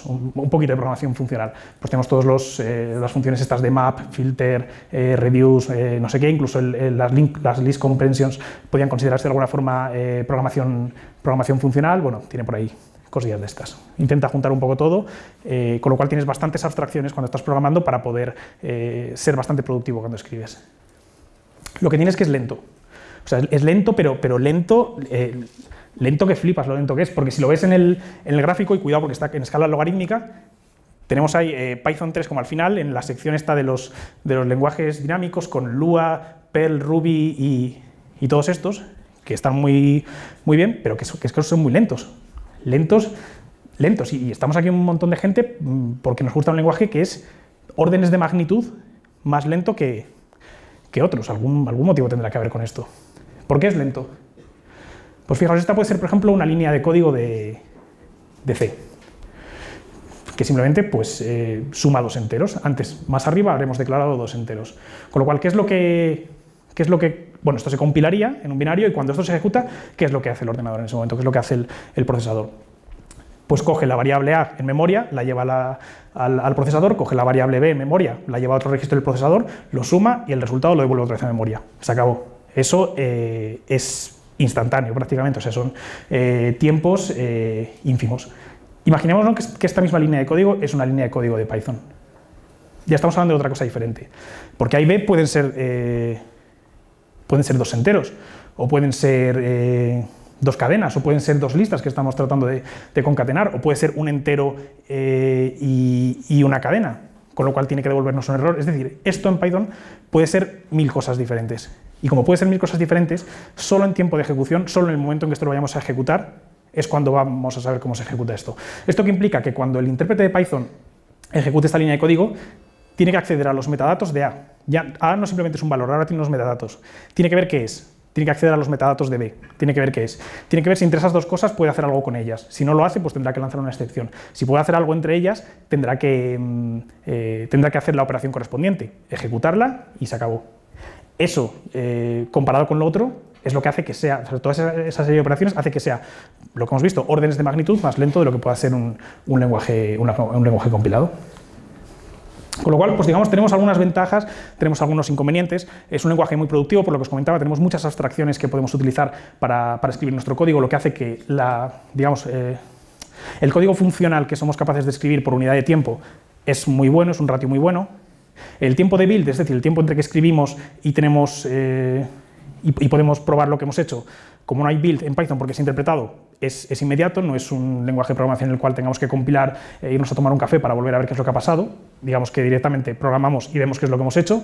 Speaker 3: un poquito de programación funcional, pues tenemos todas las funciones estas de map, filter, reduce, no sé qué, incluso las list comprehensions podrían considerarse de alguna forma programación funcional. Bueno, tiene por ahí cosillas de estas. Intenta juntar un poco todo, con lo cual tienes bastantes abstracciones cuando estás programando para poder ser bastante productivo cuando escribes. Lo que tienes que es lento. O sea, es lento, pero lento que flipas lo lento que es, porque si lo ves en el gráfico, y cuidado porque está en escala logarítmica, tenemos ahí Python 3 como al final, en la sección esta de los lenguajes dinámicos, con Lua, Perl, Ruby y todos estos, que están muy bien, pero que son muy lentos. Lentos, y estamos aquí un montón de gente porque nos gusta un lenguaje que es órdenes de magnitud más lento que otros. Algún motivo tendrá que ver con esto. ¿Por qué es lento? Pues fijaos, esta puede ser, por ejemplo, una línea de código de C, que simplemente pues, suma dos enteros. Antes, más arriba, habremos declarado dos enteros. Con lo cual, ¿qué es lo que bueno, esto se compilaría en un binario y cuando esto se ejecuta, ¿qué es lo que hace el ordenador en ese momento? ¿Qué es lo que hace el procesador? Pues coge la variable A en memoria, la lleva al procesador, coge la variable B en memoria, la lleva a otro registro del procesador, lo suma y el resultado lo devuelve otra vez a memoria. Se acabó. Eso es instantáneo prácticamente, o sea, son tiempos ínfimos. Imaginémonos que esta misma línea de código es una línea de código de Python. Ya estamos hablando de otra cosa diferente, porque A y B pueden ser 2 enteros, o pueden ser 2 cadenas, o pueden ser 2 listas que estamos tratando de concatenar, o puede ser un entero y una cadena, con lo cual tiene que devolvernos un error. Es decir, esto en Python puede ser 1000 cosas diferentes. Y como puede ser 1000 cosas diferentes, solo en tiempo de ejecución, solo en el momento en que esto lo vayamos a ejecutar, es cuando vamos a saber cómo se ejecuta esto. Esto que implica que cuando el intérprete de Python ejecute esta línea de código, tiene que acceder a los metadatos de A. Ya A no simplemente es un valor, ahora tiene unos metadatos. Tiene que ver qué es. Tiene que acceder a los metadatos de B, tiene que ver qué es. Tiene que ver si entre esas 2 cosas puede hacer algo con ellas. Si no lo hace, pues tendrá que lanzar una excepción. Si puede hacer algo entre ellas, tendrá que hacer la operación correspondiente, ejecutarla y se acabó. Eso, comparado con lo otro, es lo que hace que sea, o sea, toda esa serie de operaciones hace que sea, lo que hemos visto, órdenes de magnitud más lento de lo que pueda ser un lenguaje compilado. Con lo cual, pues digamos, tenemos algunas ventajas, tenemos algunos inconvenientes. Es un lenguaje muy productivo, por lo que os comentaba, tenemos muchas abstracciones que podemos utilizar para escribir nuestro código, lo que hace que el código funcional que somos capaces de escribir por unidad de tiempo es muy bueno, es un ratio muy bueno. El tiempo de build, es decir, el tiempo entre que escribimos y tenemos y podemos probar lo que hemos hecho, como no hay build en Python porque es interpretado, es inmediato, no es un lenguaje de programación en el cual tengamos que compilar e irnos a tomar un café para volver a ver qué es lo que ha pasado. Digamos que directamente programamos y vemos qué es lo que hemos hecho.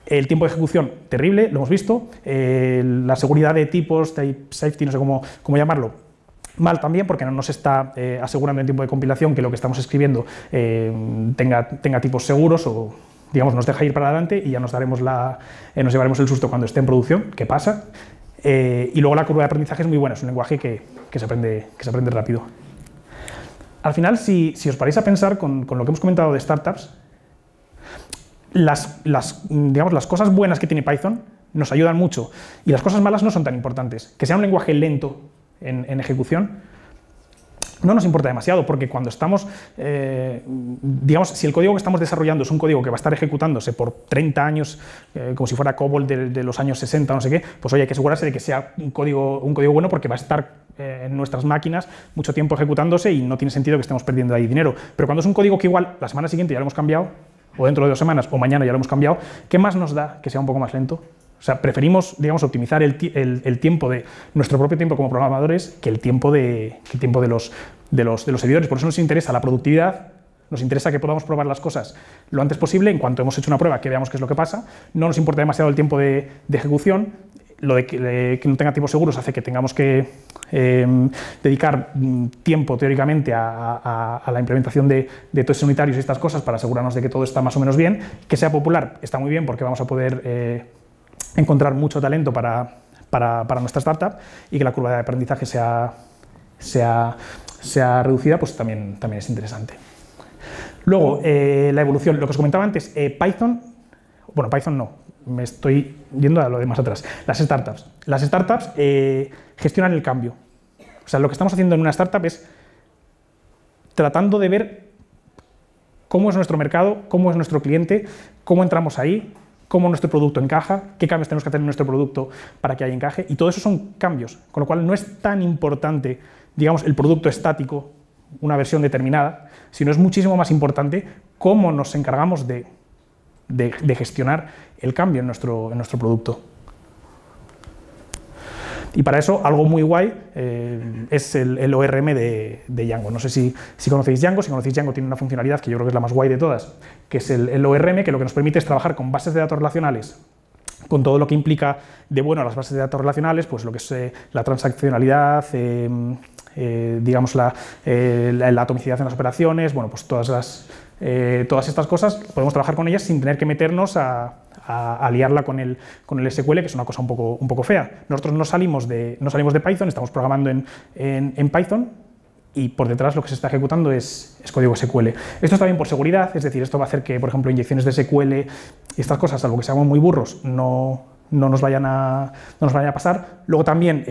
Speaker 3: El tiempo de ejecución, terrible, lo hemos visto. La seguridad de tipos, type safety, no sé cómo llamarlo, mal también, porque no nos está asegurando en tiempo de compilación que lo que estamos escribiendo tenga tipos seguros o, digamos, nos deja ir para adelante y ya nos llevaremos el susto cuando esté en producción, ¿qué pasa? Y luego la curva de aprendizaje es muy buena, es un lenguaje que se aprende rápido. Al final, si os paráis a pensar con lo que hemos comentado de startups, digamos, las cosas buenas que tiene Python nos ayudan mucho y las cosas malas no son tan importantes. Que sea un lenguaje lento en ejecución no nos importa demasiado, porque cuando estamos, digamos, si el código que estamos desarrollando es un código que va a estar ejecutándose por 30 años, como si fuera COBOL de los años 60 o no sé qué, pues oye, hay que asegurarse de que sea un código bueno, porque va a estar en nuestras máquinas mucho tiempo ejecutándose y no tiene sentido que estemos perdiendo ahí dinero. Pero cuando es un código que igual la semana siguiente ya lo hemos cambiado, o dentro de 2 semanas, o mañana ya lo hemos cambiado, ¿qué más nos da que sea un poco más lento? O sea, preferimos, digamos, optimizar el tiempo de nuestro propio tiempo como programadores que el tiempo de los servidores. Por eso nos interesa la productividad, nos interesa que podamos probar las cosas lo antes posible. En cuanto hemos hecho una prueba, que veamos qué es lo que pasa. No nos importa demasiado el tiempo de ejecución. Lo de que no tenga tipos seguros hace que tengamos que dedicar tiempo, teóricamente, a la implementación de testes unitarios y estas cosas para asegurarnos de que todo está más o menos bien. Que sea popular está muy bien porque vamos a poder encontrar mucho talento para nuestra startup, y que la curva de aprendizaje sea reducida, pues también es interesante. Luego, la evolución, lo que os comentaba antes, Python no, me estoy yendo a lo de más atrás. Las startups. Las startups gestionan el cambio. O sea, lo que estamos haciendo en una startup es tratando de ver cómo es nuestro mercado, cómo es nuestro cliente, cómo entramos ahí, cómo nuestro producto encaja, qué cambios tenemos que hacer en nuestro producto para que haya encaje, y todo eso son cambios, con lo cual no es tan importante, digamos, el producto estático, una versión determinada, sino es muchísimo más importante cómo nos encargamos de gestionar el cambio en nuestro producto. Y para eso, algo muy guay es el ORM de Django. No sé si conocéis Django. Si conocéis Django, tiene una funcionalidad que yo creo que es la más guay de todas, que es el ORM, que lo que nos permite es trabajar con bases de datos relacionales, con todo lo que implica de bueno las bases de datos relacionales, pues lo que es la transaccionalidad, digamos la atomicidad en las operaciones, bueno, pues todas estas cosas podemos trabajar con ellas sin tener que meternos a liarla con el SQL, que es una cosa un poco fea. Nosotros no salimos de Python, estamos programando en Python, y por detrás lo que se está ejecutando es código SQL. Esto está bien por seguridad, es decir, esto va a hacer que, por ejemplo, inyecciones de SQL y estas cosas, salvo que seamos muy burros, no no nos vayan a pasar. Luego también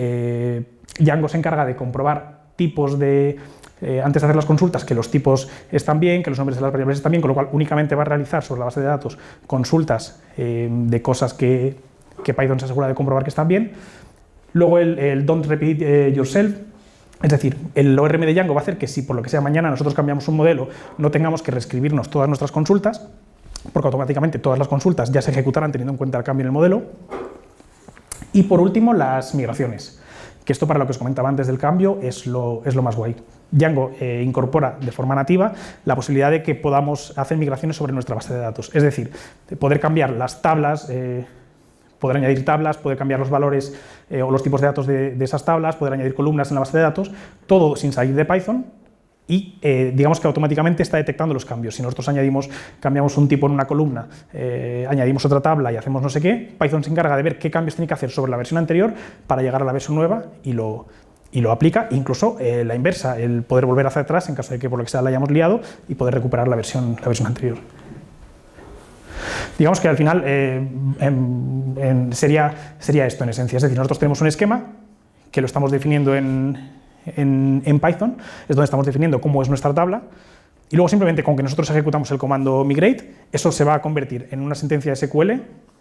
Speaker 3: Django se encarga de comprobar tipos de... antes de hacer las consultas, que los tipos están bien, que los nombres de las variables están bien, con lo cual únicamente va a realizar sobre la base de datos consultas de cosas que Python se asegura de comprobar que están bien. Luego el don't repeat yourself, es decir, el ORM de Django va a hacer que si por lo que sea mañana nosotros cambiamos un modelo, no tengamos que reescribirnos todas nuestras consultas, porque automáticamente todas las consultas ya se ejecutarán teniendo en cuenta el cambio en el modelo. Y por último, las migraciones, que esto para lo que os comentaba antes del cambio es lo más guay. Django incorpora de forma nativa la posibilidad de que podamos hacer migraciones sobre nuestra base de datos, es decir, poder cambiar las tablas, poder añadir tablas, poder cambiar los valores o los tipos de datos de esas tablas, poder añadir columnas en la base de datos, todo sin salir de Python y digamos que automáticamente está detectando los cambios. Si nosotros cambiamos un tipo en una columna, añadimos otra tabla y hacemos no sé qué, Python se encarga de ver qué cambios tiene que hacer sobre la versión anterior para llegar a la versión nueva y lo aplica, incluso la inversa, el poder volver hacia atrás en caso de que por lo que sea la hayamos liado y poder recuperar la versión anterior. Digamos que al final sería esto en esencia, es decir, nosotros tenemos un esquema que lo estamos definiendo en Python, es donde estamos definiendo cómo es nuestra tabla, y luego simplemente con que nosotros ejecutamos el comando migrate, eso se va a convertir en una sentencia SQL,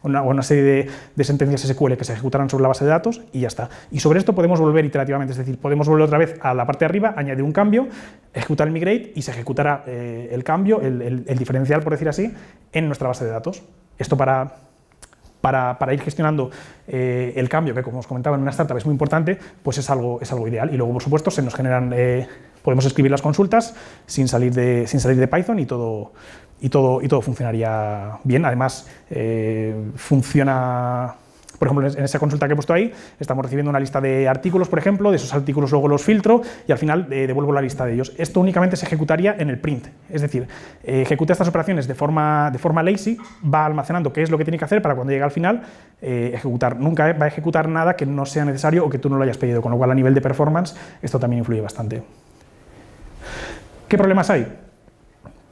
Speaker 3: o una serie de sentencias SQL que se ejecutarán sobre la base de datos y ya está. Y sobre esto podemos volver iterativamente, es decir, podemos volver otra vez a la parte de arriba, añadir un cambio, ejecutar el migrate y se ejecutará el cambio, el diferencial, por decir así, en nuestra base de datos. Esto para ir gestionando el cambio, que como os comentaba en una startup es muy importante, pues es algo ideal. Y luego, por supuesto, se nos generan, podemos escribir las consultas sin salir de Python y todo funcionaría bien. Además, funciona, por ejemplo, en esa consulta que he puesto ahí, estamos recibiendo una lista de artículos, por ejemplo, de esos artículos luego los filtro y al final devuelvo la lista de ellos. Esto únicamente se ejecutaría en el print, es decir, ejecuta estas operaciones de forma lazy, va almacenando qué es lo que tiene que hacer para cuando llegue al final ejecutar. Nunca va a ejecutar nada que no sea necesario o que tú no lo hayas pedido, con lo cual a nivel de performance esto también influye bastante. ¿Qué problemas hay?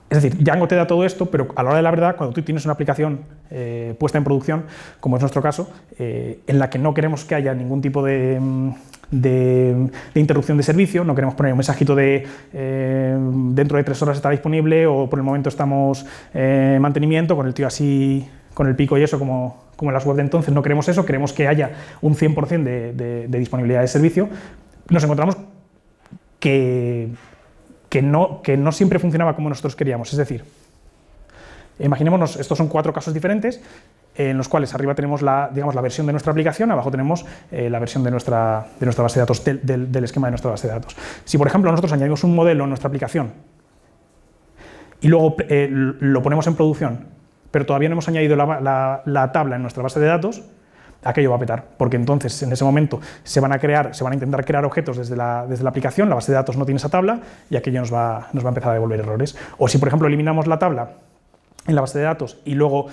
Speaker 3: Es decir, Django te da todo esto, pero a la hora de la verdad, cuando tú tienes una aplicación puesta en producción, como es nuestro caso, en la que no queremos que haya ningún tipo de interrupción de servicio, no queremos poner un mensajito de dentro de 3 horas estará disponible o por el momento estamos en mantenimiento, con el tío así, con el pico y eso, como en las web de entonces, no queremos eso, queremos que haya un 100% de disponibilidad de servicio. Nos encontramos que no siempre funcionaba como nosotros queríamos. Es decir, imaginémonos, estos son 4 casos diferentes en los cuales arriba tenemos la versión de nuestra aplicación, abajo tenemos la versión de nuestra base de datos, del esquema de nuestra base de datos. Si, por ejemplo, nosotros añadimos un modelo en nuestra aplicación y luego lo ponemos en producción, pero todavía no hemos añadido la tabla en nuestra base de datos, aquello va a petar, porque entonces en ese momento se van a intentar crear objetos desde la aplicación, la base de datos no tiene esa tabla y aquello nos va a empezar a devolver errores. O si, por ejemplo, eliminamos la tabla en la base de datos y luego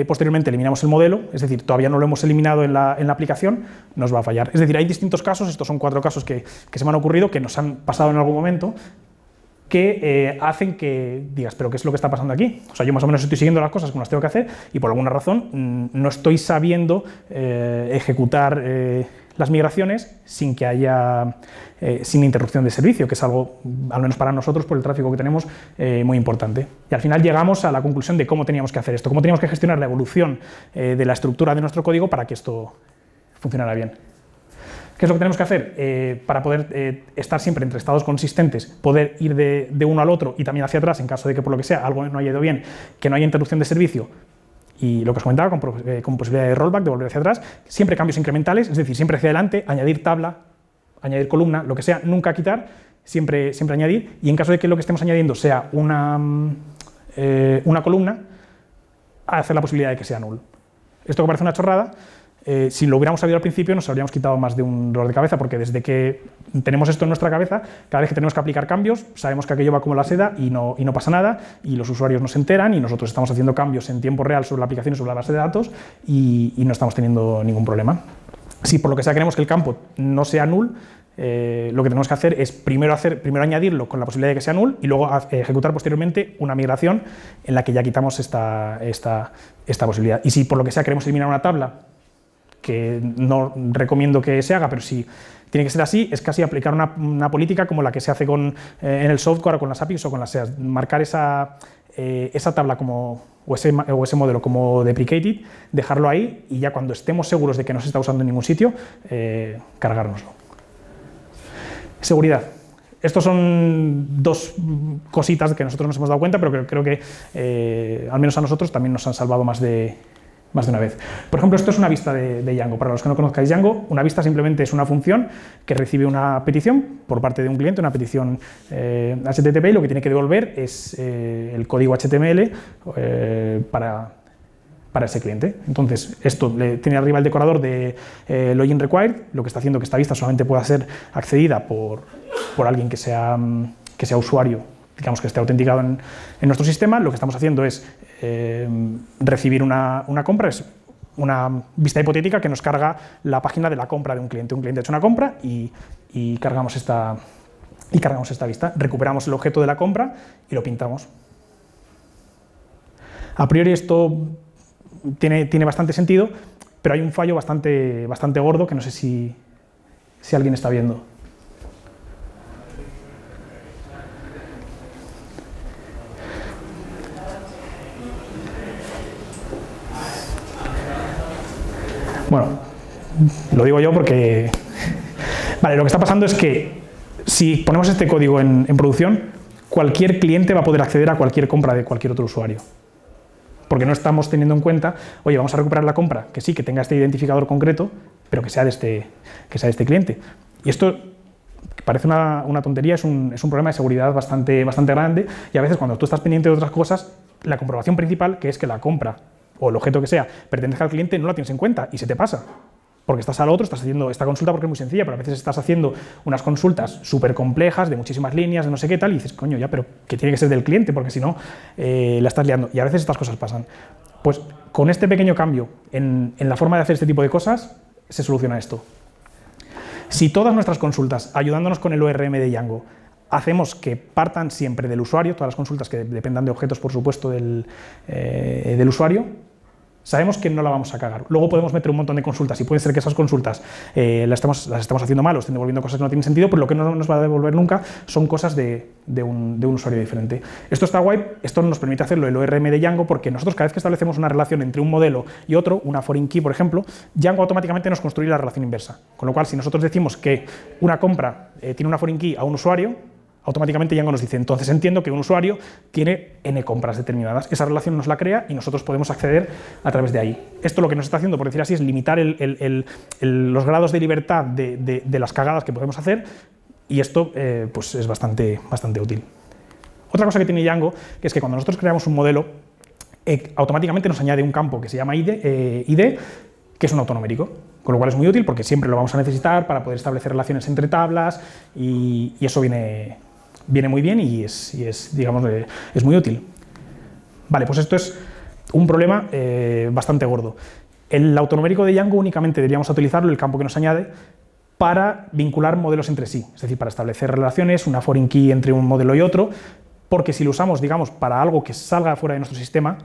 Speaker 3: posteriormente eliminamos el modelo, es decir, todavía no lo hemos eliminado en la aplicación, nos va a fallar. Es decir, hay distintos casos, estos son 4 casos que se me han ocurrido, que nos han pasado en algún momento, que hacen que digas, ¿pero qué es lo que está pasando aquí? O sea, yo más o menos estoy siguiendo las cosas como las tengo que hacer y por alguna razón no estoy sabiendo ejecutar las migraciones sin que haya sin interrupción de servicio, que es algo, al menos para nosotros, por el tráfico que tenemos, muy importante. Y al final llegamos a la conclusión de cómo teníamos que hacer esto, cómo teníamos que gestionar la evolución de la estructura de nuestro código para que esto funcionara bien. ¿Qué es lo que tenemos que hacer? Para poder estar siempre entre estados consistentes, poder ir de uno al otro y también hacia atrás en caso de que por lo que sea algo no haya ido bien, que no haya interrupción de servicio y lo que os comentaba con posibilidad de rollback, de volver hacia atrás, siempre cambios incrementales, es decir, siempre hacia adelante, añadir tabla, añadir columna, lo que sea, nunca quitar, siempre añadir, y en caso de que lo que estemos añadiendo sea una columna, hacer la posibilidad de que sea null. Esto que parece una chorrada, si lo hubiéramos sabido al principio nos habríamos quitado más de un dolor de cabeza, porque desde que tenemos esto en nuestra cabeza, cada vez que tenemos que aplicar cambios, sabemos que aquello va como la seda y no pasa nada, y los usuarios no se enteran, y nosotros estamos haciendo cambios en tiempo real sobre la aplicación y sobre la base de datos, y no estamos teniendo ningún problema. Si por lo que sea queremos que el campo no sea null, lo que tenemos que hacer es primero añadirlo con la posibilidad de que sea null y luego ejecutar posteriormente una migración en la que ya quitamos esta posibilidad. Y si por lo que sea queremos eliminar una tabla que no recomiendo que se haga, pero si tiene que ser así, es casi aplicar una política como la que se hace en el software o con las APIs o con las SEAs, marcar esa tabla o ese modelo como deprecated, dejarlo ahí y ya cuando estemos seguros de que no se está usando en ningún sitio, cargárnoslo. Seguridad. Estos son dos cositas que nosotros nos hemos dado cuenta, pero que creo que al menos a nosotros también nos han salvado más de una vez. Por ejemplo, esto es una vista de Django. Para los que no conozcáis Django, una vista simplemente es una función que recibe una petición por parte de un cliente, una petición HTTP, y lo que tiene que devolver es el código HTML para ese cliente. Entonces, esto tiene arriba el decorador de login required, lo que está haciendo que esta vista solamente pueda ser accedida por alguien que sea usuario, digamos que esté autenticado en nuestro sistema. Lo que estamos haciendo es recibir una compra, es una vista hipotética que nos carga la página de la compra de un cliente. Un cliente ha hecho una compra y cargamos esta vista. Recuperamos el objeto de la compra y lo pintamos. A priori esto tiene bastante sentido, pero hay un fallo bastante gordo que no sé si alguien está viendo. Bueno, lo digo yo porque... Vale, lo que está pasando es que si ponemos este código en producción, cualquier cliente va a poder acceder a cualquier compra de cualquier otro usuario. Porque no estamos teniendo en cuenta, oye, vamos a recuperar la compra, que sí, que tenga este identificador concreto, pero que sea de este cliente. Y esto, que parece una tontería, es un problema de seguridad bastante grande, y a veces cuando tú estás pendiente de otras cosas, la comprobación principal, que es que la compra o el objeto que sea pertenezca al cliente, no la tienes en cuenta y se te pasa. Porque estás al otro, estás haciendo esta consulta porque es muy sencilla, pero a veces estás haciendo unas consultas súper complejas, de muchísimas líneas, de no sé qué tal, y dices, coño, ya, pero que tiene que ser del cliente, porque si no, la estás liando. Y a veces estas cosas pasan. Pues con este pequeño cambio en la forma de hacer este tipo de cosas, se soluciona esto. Si todas nuestras consultas, ayudándonos con el ORM de Django, hacemos que partan siempre del usuario, todas las consultas que dependan de objetos, por supuesto, del usuario, sabemos que no la vamos a cagar. Luego podemos meter un montón de consultas y puede ser que esas consultas las estemos haciendo mal o estén devolviendo cosas que no tienen sentido, pero lo que no nos va a devolver nunca son cosas de un usuario diferente. Esto está guay, esto nos permite hacerlo el ORM de Django, porque nosotros cada vez que establecemos una relación entre un modelo y otro, una foreign key, por ejemplo, Django automáticamente nos construye la relación inversa. Con lo cual, si nosotros decimos que una compra tiene una foreign key a un usuario, automáticamente Django nos dice, entonces entiendo que un usuario tiene n compras determinadas. Esa relación nos la crea y nosotros podemos acceder a través de ahí. Esto lo que nos está haciendo, por decir así, es limitar los grados de libertad de las cagadas que podemos hacer, y esto pues es bastante útil. Otra cosa que tiene Django, que es que cuando nosotros creamos un modelo, automáticamente nos añade un campo que se llama ID, que es un autonomérico, con lo cual es muy útil porque siempre lo vamos a necesitar para poder establecer relaciones entre tablas, y eso viene muy bien y digamos, es muy útil. Vale, pues esto es un problema bastante gordo. El autonomérico de Django únicamente deberíamos utilizarlo, el campo que nos añade, para vincular modelos entre sí, es decir, para establecer relaciones, una foreign key entre un modelo y otro, porque si lo usamos, digamos, para algo que salga fuera de nuestro sistema,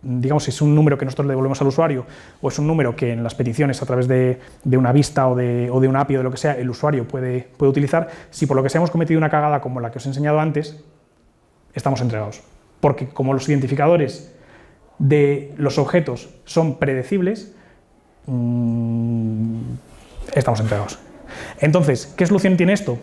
Speaker 3: digamos, si es un número que nosotros le devolvemos al usuario o es un número que en las peticiones a través de una vista o de una API o de lo que sea el usuario puede utilizar, si por lo que sea hemos cometido una cagada como la que os he enseñado antes, estamos entregados. Porque como los identificadores de los objetos son predecibles, estamos entregados. Entonces, ¿qué solución tiene esto?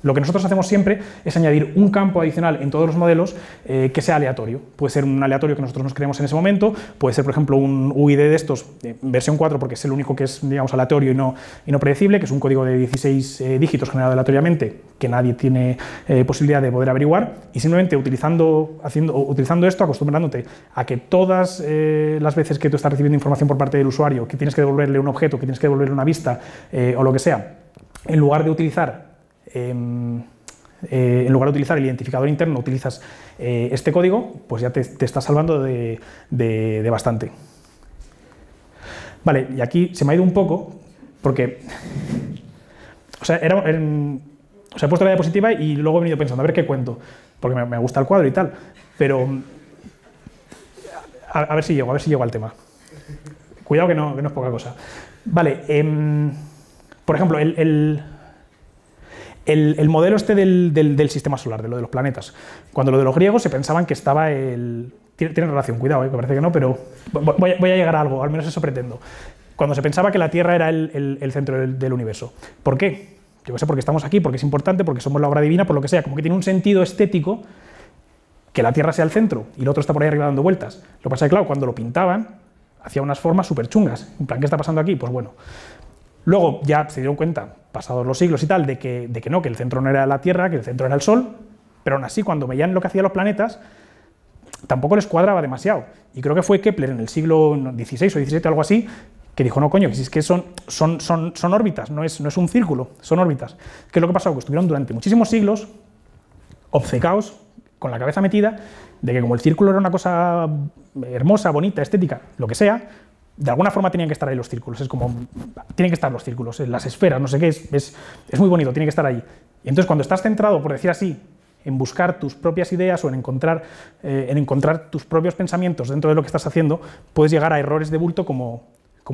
Speaker 3: Lo que nosotros hacemos siempre es añadir un campo adicional en todos los modelos que sea aleatorio. Puede ser un aleatorio que nosotros nos creemos en ese momento, puede ser, por ejemplo, un UID de estos, versión 4, porque es el único que es, digamos, aleatorio y no predecible, que es un código de 16 dígitos generado aleatoriamente, que nadie tiene posibilidad de poder averiguar, y simplemente utilizando esto, acostumbrándote a que todas las veces que tú estás recibiendo información por parte del usuario, que tienes que devolverle un objeto, que tienes que devolverle una vista o lo que sea, en lugar de utilizar el identificador interno, utilizas este código, pues ya te estás salvando de bastante. Vale, y aquí se me ha ido un poco, porque o sea, he puesto la diapositiva y luego he venido pensando, a ver qué cuento, porque me gusta el cuadro y tal, pero a ver si llego al tema. Cuidado que no es poca cosa. Vale, por ejemplo, el modelo este del sistema solar, de lo de los planetas. Cuando lo de los griegos se pensaban que estaba el... Tiene relación, cuidado, que parece que no, pero voy a llegar a algo, al menos eso pretendo. Cuando se pensaba que la Tierra era el centro del universo. ¿Por qué? Yo qué sé, porque estamos aquí, porque es importante, porque somos la obra divina, por lo que sea. Como que tiene un sentido estético que la Tierra sea el centro y el otro está por ahí arriba dando vueltas. Lo que pasa es que, claro, cuando lo pintaban, hacía unas formas súper chungas. En plan, ¿qué está pasando aquí? Pues bueno. Luego ya se dieron cuenta, pasados los siglos y tal, de que no, que el centro no era la Tierra, que el centro era el Sol, pero aún así, cuando veían lo que hacían los planetas, tampoco les cuadraba demasiado. Y creo que fue Kepler en el siglo XVI o XVII, algo así, que dijo, no, coño, que si es que son órbitas, no es un círculo, son órbitas. ¿Qué es lo que pasó? Que estuvieron durante muchísimos siglos obcecados, con la cabeza metida, de que como el círculo era una cosa hermosa, bonita, estética, lo que sea, de alguna forma tenían que estar ahí los círculos. Es como, tienen que estar los círculos, las esferas, no sé qué, es muy bonito, tiene que estar ahí. Y entonces cuando estás centrado, por decir así, en buscar tus propias ideas o en encontrar tus propios pensamientos dentro de lo que estás haciendo, puedes llegar a errores de bulto como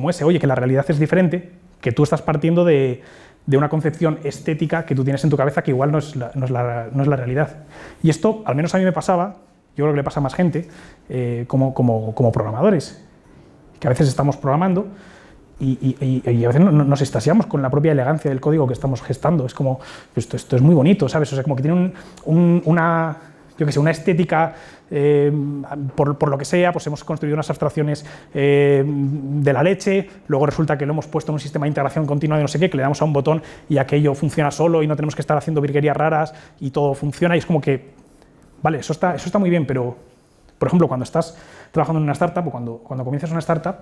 Speaker 3: ese, oye, que la realidad es diferente, que tú estás partiendo de una concepción estética que tú tienes en tu cabeza que igual no es la realidad. Y esto, al menos a mí me pasaba, yo creo que le pasa a más gente, como programadores, que a veces estamos programando y a veces nos extasiamos con la propia elegancia del código que estamos gestando. Es como, esto es muy bonito, ¿sabes? O sea, como que tiene una estética, por lo que sea, pues hemos construido unas abstracciones de la leche, luego resulta que lo hemos puesto en un sistema de integración continua de no sé qué, que le damos a un botón y aquello funciona solo y no tenemos que estar haciendo virguerías raras y todo funciona y es como que, vale, eso está muy bien, pero, por ejemplo, cuando estás trabajando en una startup o cuando comienzas una startup,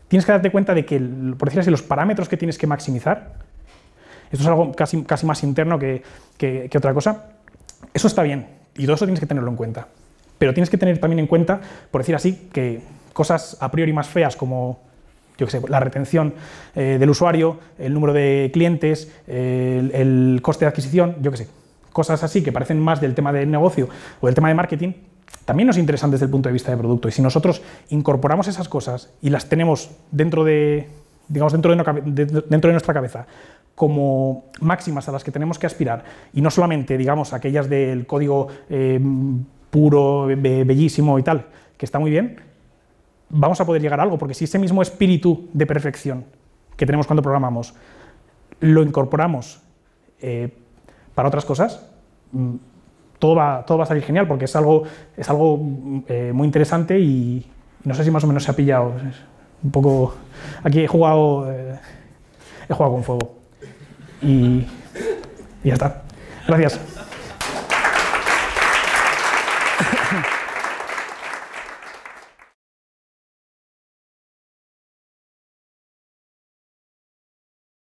Speaker 3: tienes que darte cuenta de que, por decir así, los parámetros que tienes que maximizar, esto es algo casi más interno que otra cosa, eso está bien y todo eso tienes que tenerlo en cuenta. Pero tienes que tener también en cuenta, por decir así, que cosas a priori más feas como, yo qué sé, la retención del usuario, el número de clientes, el coste de adquisición, yo qué sé, cosas así que parecen más del tema del negocio o del tema de marketing, también nos interesan desde el punto de vista de producto. Y si nosotros incorporamos esas cosas y las tenemos dentro de nuestra cabeza como máximas a las que tenemos que aspirar, y no solamente, digamos, aquellas del código puro, bellísimo y tal, que está muy bien, vamos a poder llegar a algo, porque si ese mismo espíritu de perfección que tenemos cuando programamos lo incorporamos para otras cosas, todo va a salir genial, porque es algo muy interesante y no sé si más o menos se ha pillado. Es un poco... Aquí he jugado con fuego. Y ya está. Gracias.